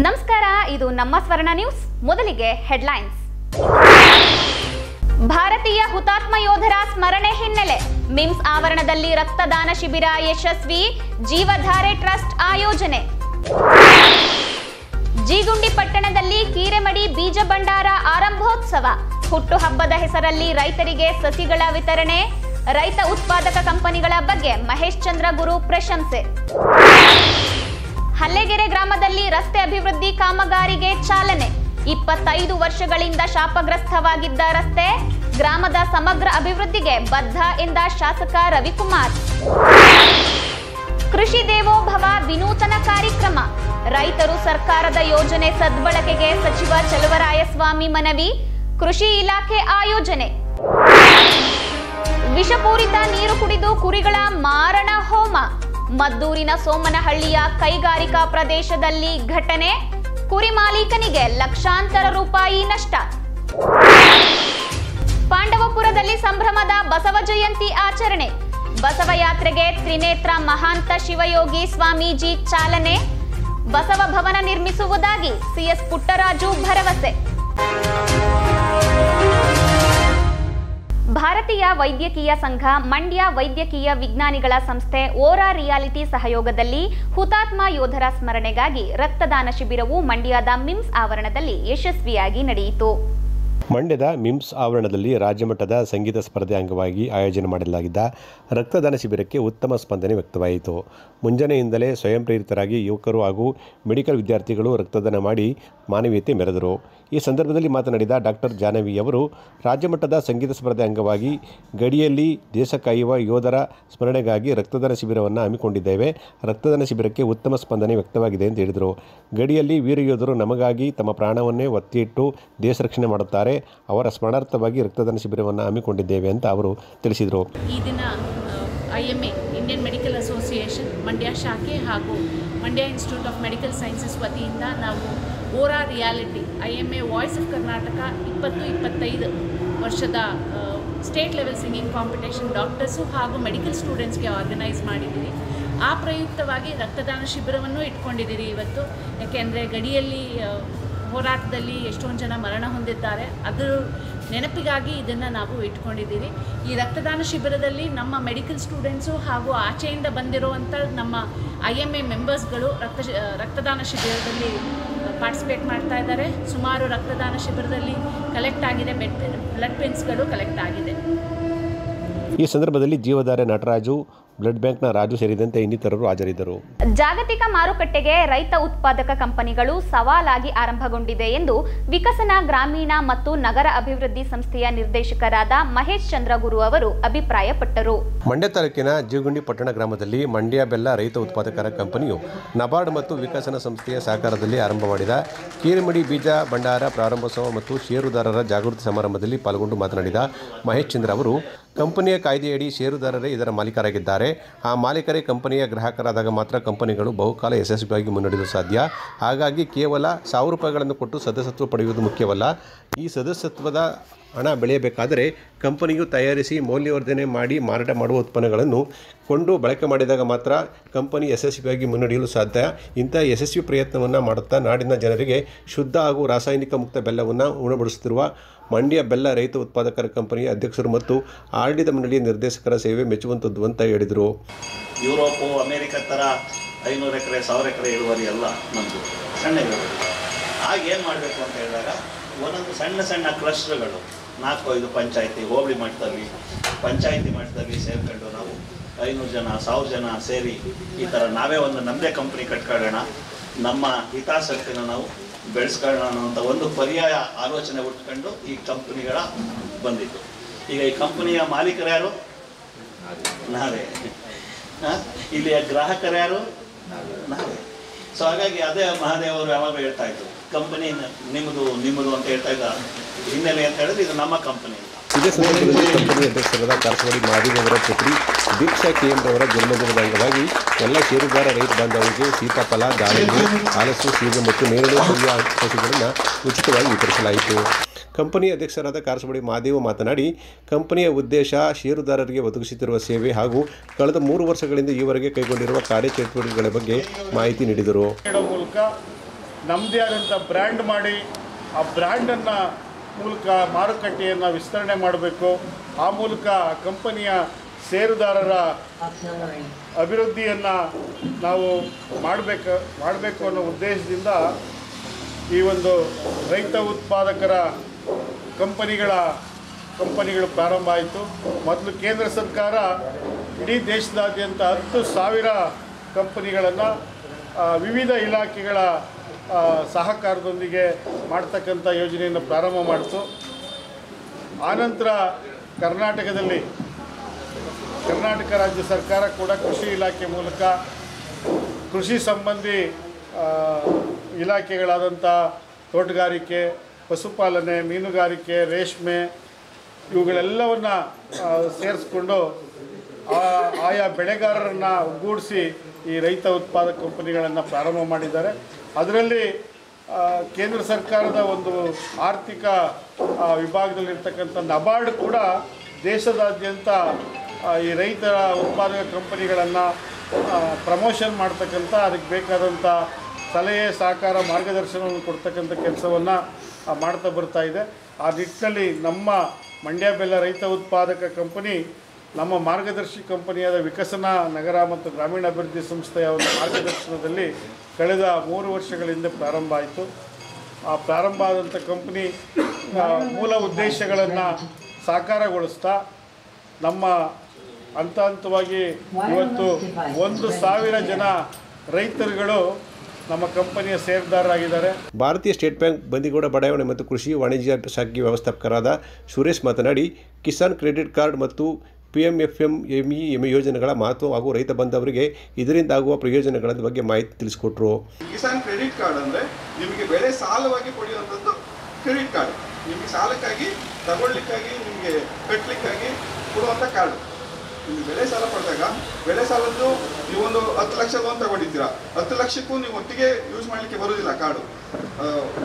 ನಮಸ್ಕಾರ, ಇದು ನಮ್ಮ ಸ್ವರ್ಣ ನ್ಯೂಸ್. ಮೊದಲಿಗೆ ಹೆಡ್ಲೈನ್ಸ್. ಭಾರತೀಯ ಹುತಾತ್ಮ ಯೋಧರ ಸ್ಮರಣೆ ಹಿನ್ನೆಲೆ ಮಿಮ್ಸ್ ಆವರಣದಲ್ಲಿ ರಕ್ತದಾನ ಶಿಬಿರ ಯಶಸ್ವಿ, ಜೀವಧಾರೆ ಟ್ರಸ್ಟ್ ಆಯೋಜನೆ. ಜೀಗುಂಡಿ ಪಟ್ಟಣದಲ್ಲಿ ಕೀರೆಮಡಿ ಬೀಜ ಭಂಡಾರ ಆರಂಭೋತ್ಸವ, ಹುಟ್ಟುಹಬ್ಬದ ಹೆಸರಲ್ಲಿ ರೈತರಿಗೆ ಸಸಿಗಳ ವಿತರಣೆ, ರೈತ ಉತ್ಪಾದಕ ಕಂಪನಿಗಳ ಬಗ್ಗೆ ಮಹೇಶ್ ಚಂದ್ರ ಗುರು ಪ್ರಶಂಸೆ. ಹಲ್ಲೆಗೆರೆ ಗ್ರಾಮದಲ್ಲಿ ರಸ್ತೆ ಅಭಿವೃದ್ಧಿ ಕಾಮಗಾರಿಗೆ ಚಾಲನೆ, 25 ವರ್ಷಗಳಿಂದ ಶಾಪಗ್ರಸ್ತವಾಗಿದ್ದ ರಸ್ತೆ, ಗ್ರಾಮದ ಸಮಗ್ರ ಅಭಿವೃದ್ಧಿಗೆ ಬದ್ಧ ಎಂದ ಶಾಸಕ ರವಿಕುಮಾರ್. ಕೃಷಿ ದೇವೋಭವ ವಿನೂತನ ಕಾರ್ಯಕ್ರಮ, ರೈತರು ಸರ್ಕಾರದ ಯೋಜನೆ ಸದ್ಬಳಕೆಗೆ ಸಚಿವ ಚಲುವರಾಯಸ್ವಾಮಿ ಮನವಿ, ಕೃಷಿ ಇಲಾಖೆ ಆಯೋಜನೆ. ವಿಷಪೂರಿತ ನೀರು ಕುಡಿದು ಕುರಿಗಳ ಮಾರಣ ಹೋಮ, ಮದ್ದೂರಿನ ಸೋಮನಹಳ್ಳಿಯ ಕೈಗಾರಿಕಾ ಪ್ರದೇಶದಲ್ಲಿ ಘಟನೆ, ಕುರಿ ಮಾಲೀಕನಿಗೆ ಲಕ್ಷಾಂತರ ರೂಪಾಯಿ ನಷ್ಟ. ಪಾಂಡವಪುರದಲ್ಲಿ ಸಂಭ್ರಮದ ಬಸವ ಜಯಂತಿ ಆಚರಣೆ, ಬಸವ ಯಾತ್ರೆಗೆ ತ್ರಿನೇತ್ರ ಮಹಾಂತ ಶಿವಯೋಗಿ ಸ್ವಾಮೀಜಿ ಚಾಲನೆ, ಬಸವ ಭವನ ನಿರ್ಮಿಸುವುದಾಗಿ ಸಿಎಸ್ ಪುಟ್ಟರಾಜು ಭರವಸೆ. ಭಾರತೀಯ ವೈದ್ಯಕೀಯ ಸಂಘ, ಮಂಡ್ಯ ವೈದ್ಯಕೀಯ ವಿಜ್ಞಾನಿಗಳ ಸಂಸ್ಥೆ, ಓರಾ ರಿಯಾಲಿಟಿ ಸಹಯೋಗದಲ್ಲಿ ಹುತಾತ್ಮ ಯೋಧರ ಸ್ಮರಣೆಗಾಗಿ ರಕ್ತದಾನ ಶಿಬಿರವು ಮಂಡ್ಯದ ಮಿಮ್ಸ್ ಆವರಣದಲ್ಲಿ ಯಶಸ್ವಿಯಾಗಿ ನಡೆಯಿತು. ಮಂಡ್ಯದ ಮಿಮ್ಸ್ ಆವರಣದಲ್ಲಿ ರಾಜ್ಯಮಟ್ಟದ ಸಂಗೀತ ಸ್ಪರ್ಧೆ ಅಂಗವಾಗಿ ಆಯೋಜನೆ ಮಾಡಲಾಗಿದ್ದ ರಕ್ತದಾನ ಶಿಬಿರಕ್ಕೆ ಉತ್ತಮ ಸ್ಪಂದನೆ ವ್ಯಕ್ತವಾಯಿತು. ಮುಂಜಾನೆಯಿಂದಲೇ ಸ್ವಯಂ ಪ್ರೇರಿತರಾಗಿ ಯುವಕರು ಹಾಗೂ ಮೆಡಿಕಲ್ ವಿದ್ಯಾರ್ಥಿಗಳು ರಕ್ತದಾನ ಮಾಡಿ ಮಾನವೀಯತೆ ಮೆರೆದರು. ಈ ಸಂದರ್ಭದಲ್ಲಿ ಮಾತನಾಡಿದ ಡಾಕ್ಟರ್ ಜಾಹ್ನವಿ ಅವರು, ರಾಜ್ಯಮಟ್ಟದ ಸಂಗೀತ ಸ್ಪರ್ಧೆ ಅಂಗವಾಗಿ ಗಡಿಯಲ್ಲಿ ದೇಶ ಕಾಯುವ ಯೋಧರ ಸ್ಮರಣೆಗಾಗಿ ರಕ್ತದಾನ ಶಿಬಿರವನ್ನು ಹಮ್ಮಿಕೊಂಡಿದ್ದೇವೆ. ರಕ್ತದಾನ ಶಿಬಿರಕ್ಕೆ ಉತ್ತಮ ಸ್ಪಂದನೆ ವ್ಯಕ್ತವಾಗಿದೆ ಎಂದು ಹೇಳಿದರು. ಗಡಿಯಲ್ಲಿ ವೀರ ಯೋಧರು ನಮಗಾಗಿ ತಮ್ಮ ಪ್ರಾಣವನ್ನೇ ಒತ್ತಿ ಇಟ್ಟು ದೇಶ ರಕ್ಷಣೆ ಮಾಡುತ್ತಾರೆ. ಅವರ ಸ್ಮರಣಾರ್ಥವಾಗಿ ರಕ್ತದಾನ ಶಿಬಿರವನ್ನು ಹಮ್ಮಿಕೊಂಡಿದ್ದೇವೆ ಅಂತ ಅವರು ತಿಳಿಸಿದರು. ಈ ದಿನ IMA Indian medical association Mandya ಶಾಖೆ ಹಾಗೂ Mandya institute of medical sciences ವತಿಯಿಂದ ನಾವು Vora reality IMA voice of Karnataka 20-25 ವರ್ಷದ state level singing competition doctors ಹಾಗೂ ಮೆಡಿಕಲ್ ಸ್ಟೂಡೆಂಟ್ಸ್ಗೆ ಆರ್ಗನೈಸ್ ಮಾಡಿದ್ದೀವಿ. ಆ ಪ್ರಯುಕ್ತವಾಗಿ ರಕ್ತದಾನ ಶಿಬಿರವನ್ನು ಇಟ್ಕೊಂಡಿದ್ದೀರಿ ಇವತ್ತು. ಯಾಕೆಂದರೆ ಗಡಿಯಲ್ಲಿ ಹೋರಾಟದಲ್ಲಿ ಎಷ್ಟೊಂದು ಜನ ಮರಣ ಹೊಂದಿದ್ದಾರೆ, ಅದರ ನೆನಪಿಗಾಗಿ ಇದನ್ನು ನಾವು ಇಟ್ಕೊಂಡಿದ್ದೀವಿ. ಈ ರಕ್ತದಾನ ಶಿಬಿರದಲ್ಲಿ ನಮ್ಮ ಮೆಡಿಕಲ್ ಸ್ಟೂಡೆಂಟ್ಸು ಹಾಗೂ ಆಚೆಯಿಂದ ಬಂದಿರುವಂಥ ನಮ್ಮ IMA ಮೆಂಬರ್ಸ್ಗಳು ರಕ್ತದಾನ ಶಿಬಿರದಲ್ಲಿ ಪಾರ್ಟಿಸಿಪೇಟ್ ಮಾಡ್ತಾ ಇದ್ದಾರೆ. ಸುಮಾರು ರಕ್ತದಾನ ಶಿಬಿರದಲ್ಲಿ ಕಲೆಕ್ಟ್ ಆಗಿದೆ, ಬ್ಲಡ್ ಪೆನ್ಸ್ಗಳು ಕಲೆಕ್ಟ್ ಆಗಿದೆ. ಈ ಸಂದರ್ಭದಲ್ಲಿ ಜೀವಧಾರೆ ನಟರಾಜು, ಬ್ಲಡ್ ಬ್ಯಾಂಕ್ನ ರಾಜು ಸೇರಿದಂತೆ ಇನ್ನಿತರರು ಹಾಜರಿದ್ದರು. ಜಾಗತಿಕ ಮಾರುಕಟ್ಟೆಗೆ ರೈತ ಉತ್ಪಾದಕ ಕಂಪನಿಗಳು ಸವಾಲಾಗಿ ಆರಂಭಗೊಂಡಿದೆ ಎಂದು ವಿಕಸನ ಗ್ರಾಮೀಣ ಮತ್ತು ನಗರ ಅಭಿವೃದ್ಧಿ ಸಂಸ್ಥೆಯ ನಿರ್ದೇಶಕರಾದ ಮಹೇಶ್ ಚಂದ್ರ ಗುರು ಅವರು ಅಭಿಪ್ರಾಯಪಟ್ಟರು. ಮಂಡ್ಯ ತಾಲೂಕಿನ ಜೀಗುಂಡಿ ಪಟ್ಟಣ ಗ್ರಾಮದಲ್ಲಿ ಮಂಡ್ಯ ಬೆಲ್ಲ ರೈತ ಉತ್ಪಾದಕರ ಕಂಪನಿಯು ನಬಾರ್ಡ್ ಮತ್ತು ವಿಕಸನ ಸಂಸ್ಥೆಯ ಸಹಕಾರದಲ್ಲಿ ಆರಂಭ ಮಾಡಿದ ಕೀರೆಮಡಿ ಬೀಜ ಭಂಡಾರ ಪ್ರಾರಂಭೋತ್ಸವ ಮತ್ತು ಷೇರುದಾರರ ಜಾಗೃತಿ ಸಮಾರಂಭದಲ್ಲಿ ಪಾಲ್ಗೊಂಡು ಮಾತನಾಡಿದ ಮಹೇಶ್ ಚಂದ್ರ ಅವರು, ಕಂಪನಿಯ ಕಾಯ್ದೆಯಡಿ ಷೇರುದಾರರೇ ಇದರ ಮಾಲೀಕರಾಗಿದ್ದಾರೆ. ಆ ಮಾಲೀಕರೇ ಕಂಪನಿಯ ಗ್ರಾಹಕರಾದಾಗ ಮಾತ್ರ ಕಂಪನಿಗಳು ಬಹುಕಾಲ ಯಶಸ್ವಿಯಾಗಿ ಮುನ್ನಡೆಯಲು ಸಾಧ್ಯ. ಹಾಗಾಗಿ ಕೇವಲ 1000 ರೂಪಾಯಿಗಳನ್ನು ಕೊಟ್ಟು ಸದಸ್ಯತ್ವ ಪಡೆಯುವುದು ಮುಖ್ಯವಲ್ಲ. ಈ ಸದಸ್ಯತ್ವದ ಹಣ ಬೆಳೆಯಬೇಕಾದರೆ ಕಂಪನಿಯು ತಯಾರಿಸಿ ಮೌಲ್ಯವರ್ಧನೆ ಮಾಡಿ ಮಾರಾಟ ಮಾಡುವ ಉತ್ಪನ್ನಗಳನ್ನು ಕೊಂಡು ಬಳಕೆ ಮಾಡಿದಾಗ ಮಾತ್ರ ಕಂಪನಿ ಯಶಸ್ವಿಯಾಗಿ ಮುನ್ನಡೆಯಲು ಸಾಧ್ಯ. ಇಂಥ ಯಶಸ್ವಿ ಪ್ರಯತ್ನವನ್ನು ಮಾಡುತ್ತಾ ನಾಡಿನ ಜನರಿಗೆ ಶುದ್ಧ ಹಾಗೂ ರಾಸಾಯನಿಕ ಮುಕ್ತ ಬೆಲ್ಲವನ್ನು ಉಣಬಡಿಸುತ್ತಿರುವ ಮಂಡ್ಯ ಬೆಲ್ಲ ರೈತ ಉತ್ಪಾದಕರ ಕಂಪನಿಯ ಅಧ್ಯಕ್ಷರು ಮತ್ತು ಆಡಳಿತ ಮಂಡಳಿಯ ನಿರ್ದೇಶಕರ ಸೇವೆ ಮೆಚ್ಚುವಂಥದ್ದು ಅಂತ ಹೇಳಿದರು. ಯುರೋಪು, ಅಮೇರಿಕ ಥರ 500 ಎಕರೆ 1000 ಎಕರೆ ಇಳುವರಿ ಎಲ್ಲ ನಮ್ಮದು ಸಣ್ಣ ಇಳುವರಿ. ಆಗೇನು ಮಾಡಬೇಕು ಅಂತ ಹೇಳಿದಾಗ ಒಂದೊಂದು ಸಣ್ಣ ಸಣ್ಣ ಕ್ಲಸ್ಟರ್ಗಳು 4-5 ಪಂಚಾಯಿತಿ, ಹೋಬಳಿ ಮಟ್ಟದಲ್ಲಿ ಸೇರ್ಕೊಂಡು ನಾವು 500 ಜನ 1000 ಜನ ಸೇರಿ ಈ ಥರ ನಾವೇ ಒಂದು ನಮ್ಮದೇ ಕಂಪ್ನಿ ಕಟ್ಕೊಳ್ಳೋಣ, ನಮ್ಮ ಹಿತಾಸಕ್ತಿನ ನಾವು ಬೆಳೆಸ್ಕೊಳ್ಳೋಣ ಅನ್ನೋಂಥ ಒಂದು ಪರ್ಯಾಯ ಆಲೋಚನೆ ಉಟ್ಕೊಂಡು ಈ ಕಂಪ್ನಿಗಳ ಬಂದಿತ್ತು. ಈಗ ಈ ಕಂಪನಿಯ ಮಾಲೀಕರು ಯಾರು? ನಾವೇ. ಇಲ್ಲಿಯ ಗ್ರಾಹಕರು ಯಾರು? ನಾವೇ. ಸೊ ಹಾಗಾಗಿ ಅದೇ ಮಹಾದೇವ್ ಅವರು ಯಾವಾಗಲೂ ಹೇಳ್ತಾ ಇದ್ರು, ಕಂಪನಿ ನಿಮ್ಮದು ಅಂತ ಹೇಳ್ತಾ ಇದ್ದ ಹಿನ್ನೆಲೆ ಅಂತ ಹೇಳಿದ್ರೆ ಇದು ನಮ್ಮ ಕಂಪನಿ. ಇದೇ ಸಂದರ್ಭದಲ್ಲಿ ಕಂಪನಿ ಅಧ್ಯಕ್ಷರಾದ ಕಾರಸವಾಡಿ ಮಹಾದೇವ್ ಅವರ ಪುತ್ರಿ ದೀಕ್ಷಾ KM ಅವರ ಜನ್ಮದಿನದ ಅಂಗವಾಗಿ ಎಲ್ಲ ಷೇರುದಾರ ರೈತ ಬಾಂಧವರಿಗೆ ಸೀತಾಫಲ, ದಾಳಿಂಬೆ, ಹಲಸು, ಸೀಬೆ ಮತ್ತು ನೇರಳೆ ಸಸಿಗಳನ್ನು ಉಚಿತವಾಗಿ ವಿತರಿಸಲಾಯಿತು. ಕಂಪನಿ ಅಧ್ಯಕ್ಷರಾದ ಕಾರಸವಾಡಿ ಮಹಾದೇವ್ ಮಾತನಾಡಿ, ಕಂಪನಿಯ ಉದ್ದೇಶ ಷೇರುದಾರರಿಗೆ ಒದಗಿಸುತ್ತಿರುವ ಸೇವೆ ಹಾಗೂ ಕಳೆದ 3 ವರ್ಷಗಳಿಂದ ಈವರೆಗೆ ಕೈಗೊಂಡಿರುವ ಕಾರ್ಯಚಟುವಟಿಕೆಗಳ ಬಗ್ಗೆ ಮಾಹಿತಿ ನೀಡಿದರು. ನಮ್ಮದೇ ಆದಂಥ ಬ್ರ್ಯಾಂಡ್ ಮಾಡಿ ಆ ಬ್ರ್ಯಾಂಡನ್ನು ಮೂಲಕ ಮಾರುಕಟ್ಟೆಯನ್ನು ವಿಸ್ತರಣೆ ಮಾಡಬೇಕು. ಆ ಮೂಲಕ ಕಂಪನಿಯ ಷೇರುದಾರರ ಅಭಿವೃದ್ಧಿಯನ್ನು ನಾವು ಮಾಡಬೇಕು ಅನ್ನೋ ಉದ್ದೇಶದಿಂದ ಈ ಒಂದು ರೈತ ಉತ್ಪಾದಕರ ಕಂಪನಿಗಳು ಪ್ರಾರಂಭ ಆಯಿತು. ಮೊದಲು ಕೇಂದ್ರ ಸರ್ಕಾರ ಇಡೀ ದೇಶದಾದ್ಯಂತ 10,000 ಕಂಪನಿಗಳನ್ನು ವಿವಿಧ ಇಲಾಖೆಗಳ ಸಹಕಾರದೊಂದಿಗೆ ಮಾಡ್ತಕ್ಕಂಥ ಯೋಜನೆಯನ್ನು ಪ್ರಾರಂಭ ಮಾಡಿತು. ಆನಂತರ ಕರ್ನಾಟಕ ರಾಜ್ಯ ಸರ್ಕಾರ ಕೂಡ ಕೃಷಿ ಇಲಾಖೆ ಮೂಲಕ ಕೃಷಿ ಸಂಬಂಧಿ ಇಲಾಖೆಗಳಾದಂಥ ತೋಟಗಾರಿಕೆ, ಪಶುಪಾಲನೆ, ಮೀನುಗಾರಿಕೆ, ರೇಷ್ಮೆ ಇವುಗಳೆಲ್ಲವನ್ನು ಸೇರಿಸ್ಕೊಂಡು ಆಯಾ ಬೆಳೆಗಾರರನ್ನು ಒಗ್ಗೂಡಿಸಿ ಈ ರೈತ ಉತ್ಪಾದಕ ಕಂಪನಿಗಳನ್ನು ಪ್ರಾರಂಭ ಮಾಡಿದ್ದಾರೆ. ಅದರಲ್ಲಿ ಕೇಂದ್ರ ಸರ್ಕಾರದ ಒಂದು ಆರ್ಥಿಕ ವಿಭಾಗದಲ್ಲಿರ್ತಕ್ಕಂಥ ನಬಾರ್ಡ್ ಕೂಡ ದೇಶದಾದ್ಯಂತ ಈ ರೈತರ ಉತ್ಪಾದಕ ಕಂಪನಿಗಳನ್ನು ಪ್ರಮೋಷನ್ ಮಾಡ್ತಕ್ಕಂಥ ಅದಕ್ಕೆ ಬೇಕಾದಂಥ ಸಲಹೆ, ಸಹಕಾರ, ಮಾರ್ಗದರ್ಶನವನ್ನು ಕೊಡ್ತಕ್ಕಂಥ ಕೆಲಸವನ್ನು ಮಾಡ್ತಾ ಬರ್ತಾ ಇದೆ. ಆ ನಿಟ್ಟಿನಲ್ಲಿ ನಮ್ಮ ಮಂಡ್ಯ ಬೆಲ್ಲ ರೈತ ಉತ್ಪಾದಕ ಕಂಪನಿ ನಮ್ಮ ಮಾರ್ಗದರ್ಶಿ ಕಂಪನಿಯಾದ ವಿಕಸನ ನಗರ ಮತ್ತು ಗ್ರಾಮೀಣಾಭಿವೃದ್ಧಿ ಸಂಸ್ಥೆಯ ಒಂದು ಮಾರ್ಗದರ್ಶನದಲ್ಲಿ ಕಳೆದ 3 ವರ್ಷಗಳ ಹಿಂದೆ ಪ್ರಾರಂಭ ಆಯಿತು. ಆ ಪ್ರಾರಂಭ ಆದಂಥ ಕಂಪನಿ ಮೂಲ ಉದ್ದೇಶಗಳನ್ನು ಸಾಕಾರಗೊಳಿಸ್ತಾ ನಮ್ಮ ಹಂತವಾಗಿ ಇವತ್ತು 1,000 ಜನ ರೈತರುಗಳು ನಮ್ಮ ಕಂಪನಿಯ ಷೇರುದಾರರಾಗಿದ್ದಾರೆ. ಭಾರತೀಯ ಸ್ಟೇಟ್ ಬ್ಯಾಂಕ್ ಬಂದಿಗೌಡ ಬಡಾವಣೆ ಮತ್ತು ಕೃಷಿ ವಾಣಿಜ್ಯ ಶಾಖೆ ವ್ಯವಸ್ಥಾಪಕರಾದ ಸುರೇಶ್ ಮಾತನಾಡಿ, ಕಿಸಾನ್ ಕ್ರೆಡಿಟ್ ಕಾರ್ಡ್ ಮತ್ತು PMFME ಯೋಜನೆಗಳ ಮಹತ್ವ ಹಾಗೂ ರೈತ ಬಂದವರಿಗೆ ಇದರಿಂದ ಆಗುವ ಪ್ರಯೋಜನಗಳ ಬಗ್ಗೆ ಮಾಹಿತಿ ತಿಳಿಸಿಕೊಟ್ರು. ಕಿಸಾನ್ ಕ್ರೆಡಿಟ್ ಕಾರ್ಡ್ ಅಂದರೆ ನಿಮಗೆ ಬೆಳೆ ಸಾಲವಾಗಿ ಪಡೆಯುವಂಥದ್ದು ಕ್ರೆಡಿಟ್ ಕಾರ್ಡ್. ನಿಮಗೆ ಸಾಲಕ್ಕಾಗಿ ತಗೊಳ್ಳಿಕ್ಕಾಗಿ ನಿಮಗೆ ಕಟ್ಟಲಿಕ್ಕಾಗಿ ಕೊಡುವಂಥ ಕಾರ್ಡು. ನಿಮಗೆ ಬೆಳೆ ಸಾಲ ಪಡೆದಾಗ ಬೆಳೆ ಸಾಲದ್ದು ನೀವೊಂದು 10 ಲಕ್ಷ ಲೋನ್ ತಗೊಂಡಿದ್ದೀರಾ, 10 ಲಕ್ಷಕ್ಕೂ ನೀವು ಒಟ್ಟಿಗೆ ಯೂಸ್ ಮಾಡಲಿಕ್ಕೆ ಬರೋದಿಲ್ಲ ಕಾರ್ಡು.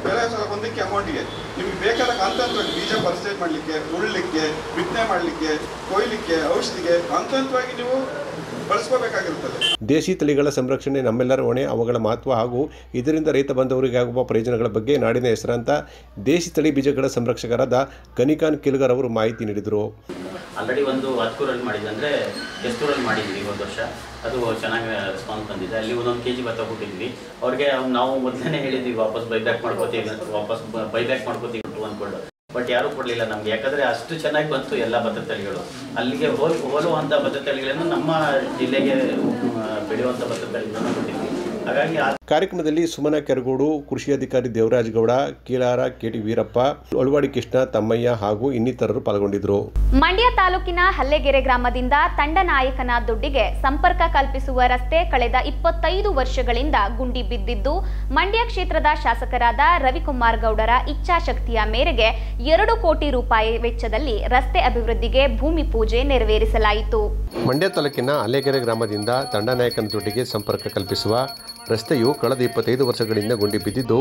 ಬೆಳೆ ಸಾಲ ಒಂದಕ್ಕೆ ಅಮೌಂಟಿಗೆ ನಿಮಗೆ ಬೇಕಾದ ಹಂತವಾಗಿ ಬೀಜ ಪರ್ಚೇಸ್ ಮಾಡಲಿಕ್ಕೆ, ಉಳ್ಳಿಕ್ಕೆ, ಬಿತ್ತನೆ ಮಾಡಲಿಕ್ಕೆ, ಕೊಯ್ಲಿಕ್ಕೆ, ಔಷಧಿಗೆ ಹಂತವಾಗಿ ನೀವು ಬಳಸ್ಕೋಬೇಕಾಗಿರುತ್ತದೆ. ದೇಶಿ ತಳಿಗಳ ಸಂರಕ್ಷಣೆ ನಮ್ಮೆಲ್ಲರ ಹೊಣೆ, ಅವುಗಳ ಮಹತ್ವ ಹಾಗೂ ಇದರಿಂದ ರೈತ ಬಂದವರಿಗೆ ಆಗುವ ಪ್ರಯೋಜನಗಳ ಬಗ್ಗೆ ನಾಡಿನ ಹೆಸರಾಂತ ದೇಶಿ ತಳಿ ಬೀಜಗಳ ಸಂರಕ್ಷಕರಾದ ಕನಿಕಾನ್ ಕಿಲ್ಗರ್ ಅವರು ಮಾಹಿತಿ ನೀಡಿದರು. ಆಲ್ರೆಡಿ ಒಂದು 10 ರನ್ ಮಾಡಿದ್ದೆ, ಅಂದರೆ ಎಷ್ಟೂರಲ್ಲಿ ಮಾಡಿದ್ವಿ ಒಂದು ವರ್ಷ. ಅದು ಚೆನ್ನಾಗಿ ರೆಸ್ಪಾನ್ಸ್ ಬಂದಿದೆ. ಅಲ್ಲಿ 1 kg ಭತ್ತ ಕೊಟ್ಟಿದ್ವಿ ಅವ್ರಿಗೆ. ನಾವು ಮೊದಲೇ ಹೇಳಿದ್ವಿ ವಾಪಸ್ ಬೈಬ್ಯಾಕ್ ಮಾಡ್ಕೋತೀವಿ ಅಂದ್ಕೊಂಡು, ಬಟ್ ಯಾರೂ ಕೊಡಲಿಲ್ಲ ನಮಗೆ. ಯಾಕಂದರೆ ಅಷ್ಟು ಚೆನ್ನಾಗಿ ಬಂತು ಎಲ್ಲ ಭತ್ತ ತಳಿಗಳು. ಅಲ್ಲಿಗೆ ಹೋಲುವಂಥ ಭತ್ತ ತಳಿಗಳನ್ನು ನಮ್ಮ ಜಿಲ್ಲೆಗೆ ಬೆಳೆಯುವಂಥ ಭತ್ತ ತಳಿಗಳನ್ನು ಕೊಟ್ಟಿದ್ವಿ. ಹಾಗಾಗಿ ಕಾರ್ಯಕ್ರಮದಲ್ಲಿ ಸುಮನ ಕೆರಗೋಡು, ಕೃಷಿ ಅಧಿಕಾರಿ ದೇವರಾಜ್ ಗೌಡ, ಕೀಲಾರ KT ವೀರಪ್ಪ, ಒಳವಾಡಿ ಕೃಷ್ಣ, ತಮ್ಮಯ್ಯ ಹಾಗೂ ಇನ್ನಿತರರು ಪಾಲ್ಗೊಂಡಿದ್ದರು. ಮಂಡ್ಯ ತಾಲೂಕಿನ ಹಲ್ಲೆಗೆರೆ ಗ್ರಾಮದಿಂದ ತಂಡನಾಯಕನ ದೊಡ್ಡಿಗೆ ಸಂಪರ್ಕ ಕಲ್ಪಿಸುವ ರಸ್ತೆ ಕಳೆದ 25 ವರ್ಷಗಳಿಂದ ಗುಂಡಿ ಬಿದ್ದಿದ್ದು, ಮಂಡ್ಯ ಕ್ಷೇತ್ರದ ಶಾಸಕರಾದ ರವಿಕುಮಾರ್ ಗೌಡರ ಇಚ್ಛಾಶಕ್ತಿಯ ಮೇರೆಗೆ 2 ಕೋಟಿ ರೂಪಾಯಿ ವೆಚ್ಚದಲ್ಲಿ ರಸ್ತೆ ಅಭಿವೃದ್ಧಿಗೆ ಭೂಮಿ ಪೂಜೆ ನೆರವೇರಿಸಲಾಯಿತು. ಮಂಡ್ಯ ತಾಲೂಕಿನ ಹಲ್ಲೆಗೆರೆ ಗ್ರಾಮದಿಂದ ತಂಡನಾಯಕನ ದೊಡ್ಡಿಗೆ ಸಂಪರ್ಕ ಕಲ್ಪಿಸುವ ರಸ್ತೆಯು ಕಳೆದ 25 ವರ್ಷಗಳಿಂದ ಗುಂಡಿ ಬಿದ್ದಿದ್ದು,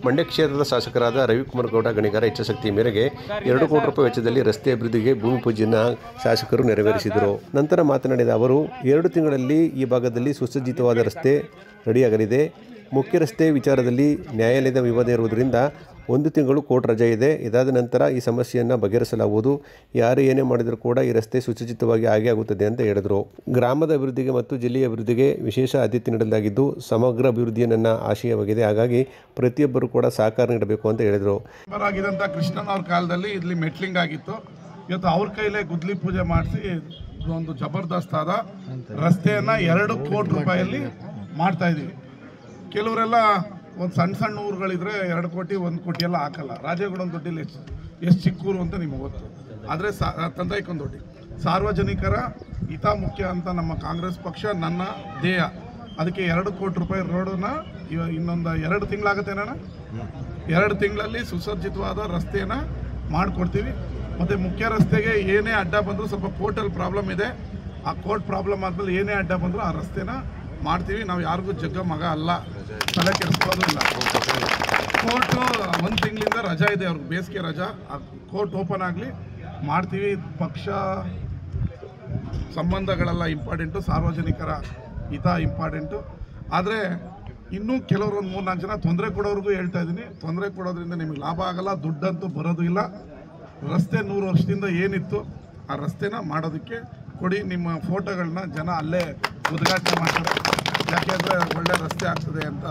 ಮಂಡ್ಯ ಕ್ಷೇತ್ರದ ಶಾಸಕರಾದ ರವಿಕುಮಾರ್ ಗೌಡ ಗಣಿಗಾರ ಇಚ್ಛಾಶಕ್ತಿ ಮೇರೆಗೆ 2 ಕೋಟಿ ರೂಪಾಯಿ ವೆಚ್ಚದಲ್ಲಿ ರಸ್ತೆ ಅಭಿವೃದ್ಧಿಗೆ ಭೂಮಿ ಪೂಜೆಯನ್ನು ಶಾಸಕರು ನೆರವೇರಿಸಿದರು. ನಂತರ ಮಾತನಾಡಿದ ಅವರು, 2 ತಿಂಗಳಲ್ಲಿ ಈ ಭಾಗದಲ್ಲಿ ಸುಸಜ್ಜಿತವಾದ ರಸ್ತೆ ರೆಡಿಯಾಗಲಿದೆ. ಮುಖ್ಯ ರಸ್ತೆ ವಿಚಾರದಲ್ಲಿ ನ್ಯಾಯಾಲಯದ ವಿವಾದ ಇರುವುದರಿಂದ 1 ತಿಂಗಳು ಕೋರ್ಟ್ ರಜೆ ಇದೆ. ಇದಾದ ನಂತರ ಈ ಸಮಸ್ಯೆಯನ್ನು ಬಗೆಹರಿಸಲಾಗುವುದು. ಯಾರು ಏನೇ ಮಾಡಿದರೂ ಕೂಡ ಈ ರಸ್ತೆ ಸುಸಜ್ಜಿತವಾಗಿ ಆಗೇ ಆಗುತ್ತದೆ ಅಂತ ಹೇಳಿದರು. ಗ್ರಾಮದ ಅಭಿವೃದ್ಧಿಗೆ ಮತ್ತು ಜಿಲ್ಲೆಯ ಅಭಿವೃದ್ಧಿಗೆ ವಿಶೇಷ ಆದ್ಯತೆ ನೀಡಲಾಗಿದ್ದು, ಸಮಗ್ರ ಅಭಿವೃದ್ಧಿಯ ನನ್ನ ಆಶಯವಾಗಿದೆ. ಹಾಗಾಗಿ ಪ್ರತಿಯೊಬ್ಬರು ಕೂಡ ಸಹಕಾರ ನೀಡಬೇಕು ಅಂತ ಹೇಳಿದರು. ಆಗಿದ್ದಂಥ ಕೃಷ್ಣನವ್ರ ಕಾಲದಲ್ಲಿ ಇಲ್ಲಿ ಮೆಟ್ಲಿಂಗ್ ಆಗಿತ್ತು. ಇವತ್ತು ಅವ್ರ ಕೈಲೇ ಗುದ್ಲಿ ಪೂಜೆ ಮಾಡಿಸಿ ಒಂದು ಜಬರ್ದಸ್ತ್ ಆದ ರಸ್ತೆಯನ್ನು 2 ಕೋಟಿ ರೂಪಾಯಲ್ಲಿ ಮಾಡ್ತಾ ಇದ್ದೀವಿ. ಕೆಲವರೆಲ್ಲ ಒಂದು ಸಣ್ಣ ಊರುಗಳಿದ್ರೆ 2 ಕೋಟಿ 1 ಕೋಟಿ ಎಲ್ಲ ಹಾಕಲ್ಲ. ರಾಜೇಗೌಡನ ದೊಡ್ಡಿಲಿ ಎಷ್ಟು ಚಿಕ್ಕೂರು ಅಂತ ನಿಮಗೆ ಗೊತ್ತು. ಆದರೆ ತಂದಾಯ್ಕೊಂಡ ದೊಡ್ಡಿ ಸಾರ್ವಜನಿಕರ ಹಿತ ಮುಖ್ಯ ಅಂತ ನಮ್ಮ ಕಾಂಗ್ರೆಸ್ ಪಕ್ಷ ನನ್ನ ಧ್ಯೇಯ. ಅದಕ್ಕೆ 2 ಕೋಟಿ ರೂಪಾಯಿ ರೋಡನ್ನು ಇನ್ನೊಂದು 2 ತಿಂಗಳಾಗುತ್ತೇನಣ್ಣ, 2 ತಿಂಗಳಲ್ಲಿ ಸುಸಜ್ಜಿತವಾದ ರಸ್ತೆಯನ್ನು ಮಾಡಿಕೊಡ್ತೀವಿ. ಮತ್ತು ಮುಖ್ಯ ರಸ್ತೆಗೆ ಏನೇ ಅಡ್ಡ ಬಂದರೂ ಸ್ವಲ್ಪ ಕೋರ್ಟಲ್ಲಿ ಪ್ರಾಬ್ಲಮ್ ಇದೆ. ಆ ಕೋರ್ಟ್ ಪ್ರಾಬ್ಲಮ್ ಆದಮೇಲೆ ಏನೇ ಅಡ್ಡ ಬಂದರೂ ಆ ರಸ್ತೆನ ಮಾಡ್ತೀವಿ. ನಾವು ಯಾರಿಗೂ ಜಗ್ಗ ಮಗ ಅಲ್ಲ, ತಲೆ ಕೆಡಿಸ್ಕೋದು ಇಲ್ಲ. ಕೋರ್ಟು 1 ತಿಂಗಳಿಂದ ರಜಾ ಇದೆ, ಅವ್ರಿಗೆ ಬೇಸಿಗೆ ರಜಾ. ಆ ಕೋರ್ಟ್ ಓಪನ್ ಆಗಲಿ ಮಾಡ್ತೀವಿ. ಪಕ್ಷ ಸಂಬಂಧಗಳೆಲ್ಲ ಇಂಪಾರ್ಟೆಂಟು, ಸಾರ್ವಜನಿಕರ ಹಿತ ಇಂಪಾರ್ಟೆಂಟು. ಆದರೆ ಇನ್ನೂ ಕೆಲವರು ಒಂದು 3-4 ಜನ ತೊಂದರೆ ಕೊಡೋರ್ಗೂ ಹೇಳ್ತಾ ಇದ್ದೀನಿ, ತೊಂದರೆ ಕೊಡೋದ್ರಿಂದ ನಿಮಗೆ ಲಾಭ ಆಗಲ್ಲ, ದುಡ್ಡಂತೂ ಬರೋದು ಇಲ್ಲ. ರಸ್ತೆ 100 ವರ್ಷದಿಂದ ಏನಿತ್ತು ಆ ರಸ್ತೆನ ಮಾಡೋದಕ್ಕೆ ಕೊಡಿ. ನಿಮ್ಮ ಫೋಟೋಗಳನ್ನ ಜನ ಅಲ್ಲೇ ಉದ್ಘಾಟನೆ ಮಾಡ್ತಾರೆ, ಯಾಕೆಂದರೆ ಒಳ್ಳೆ ರಸ್ತೆ ಆಗ್ತದೆ ಅಂತ.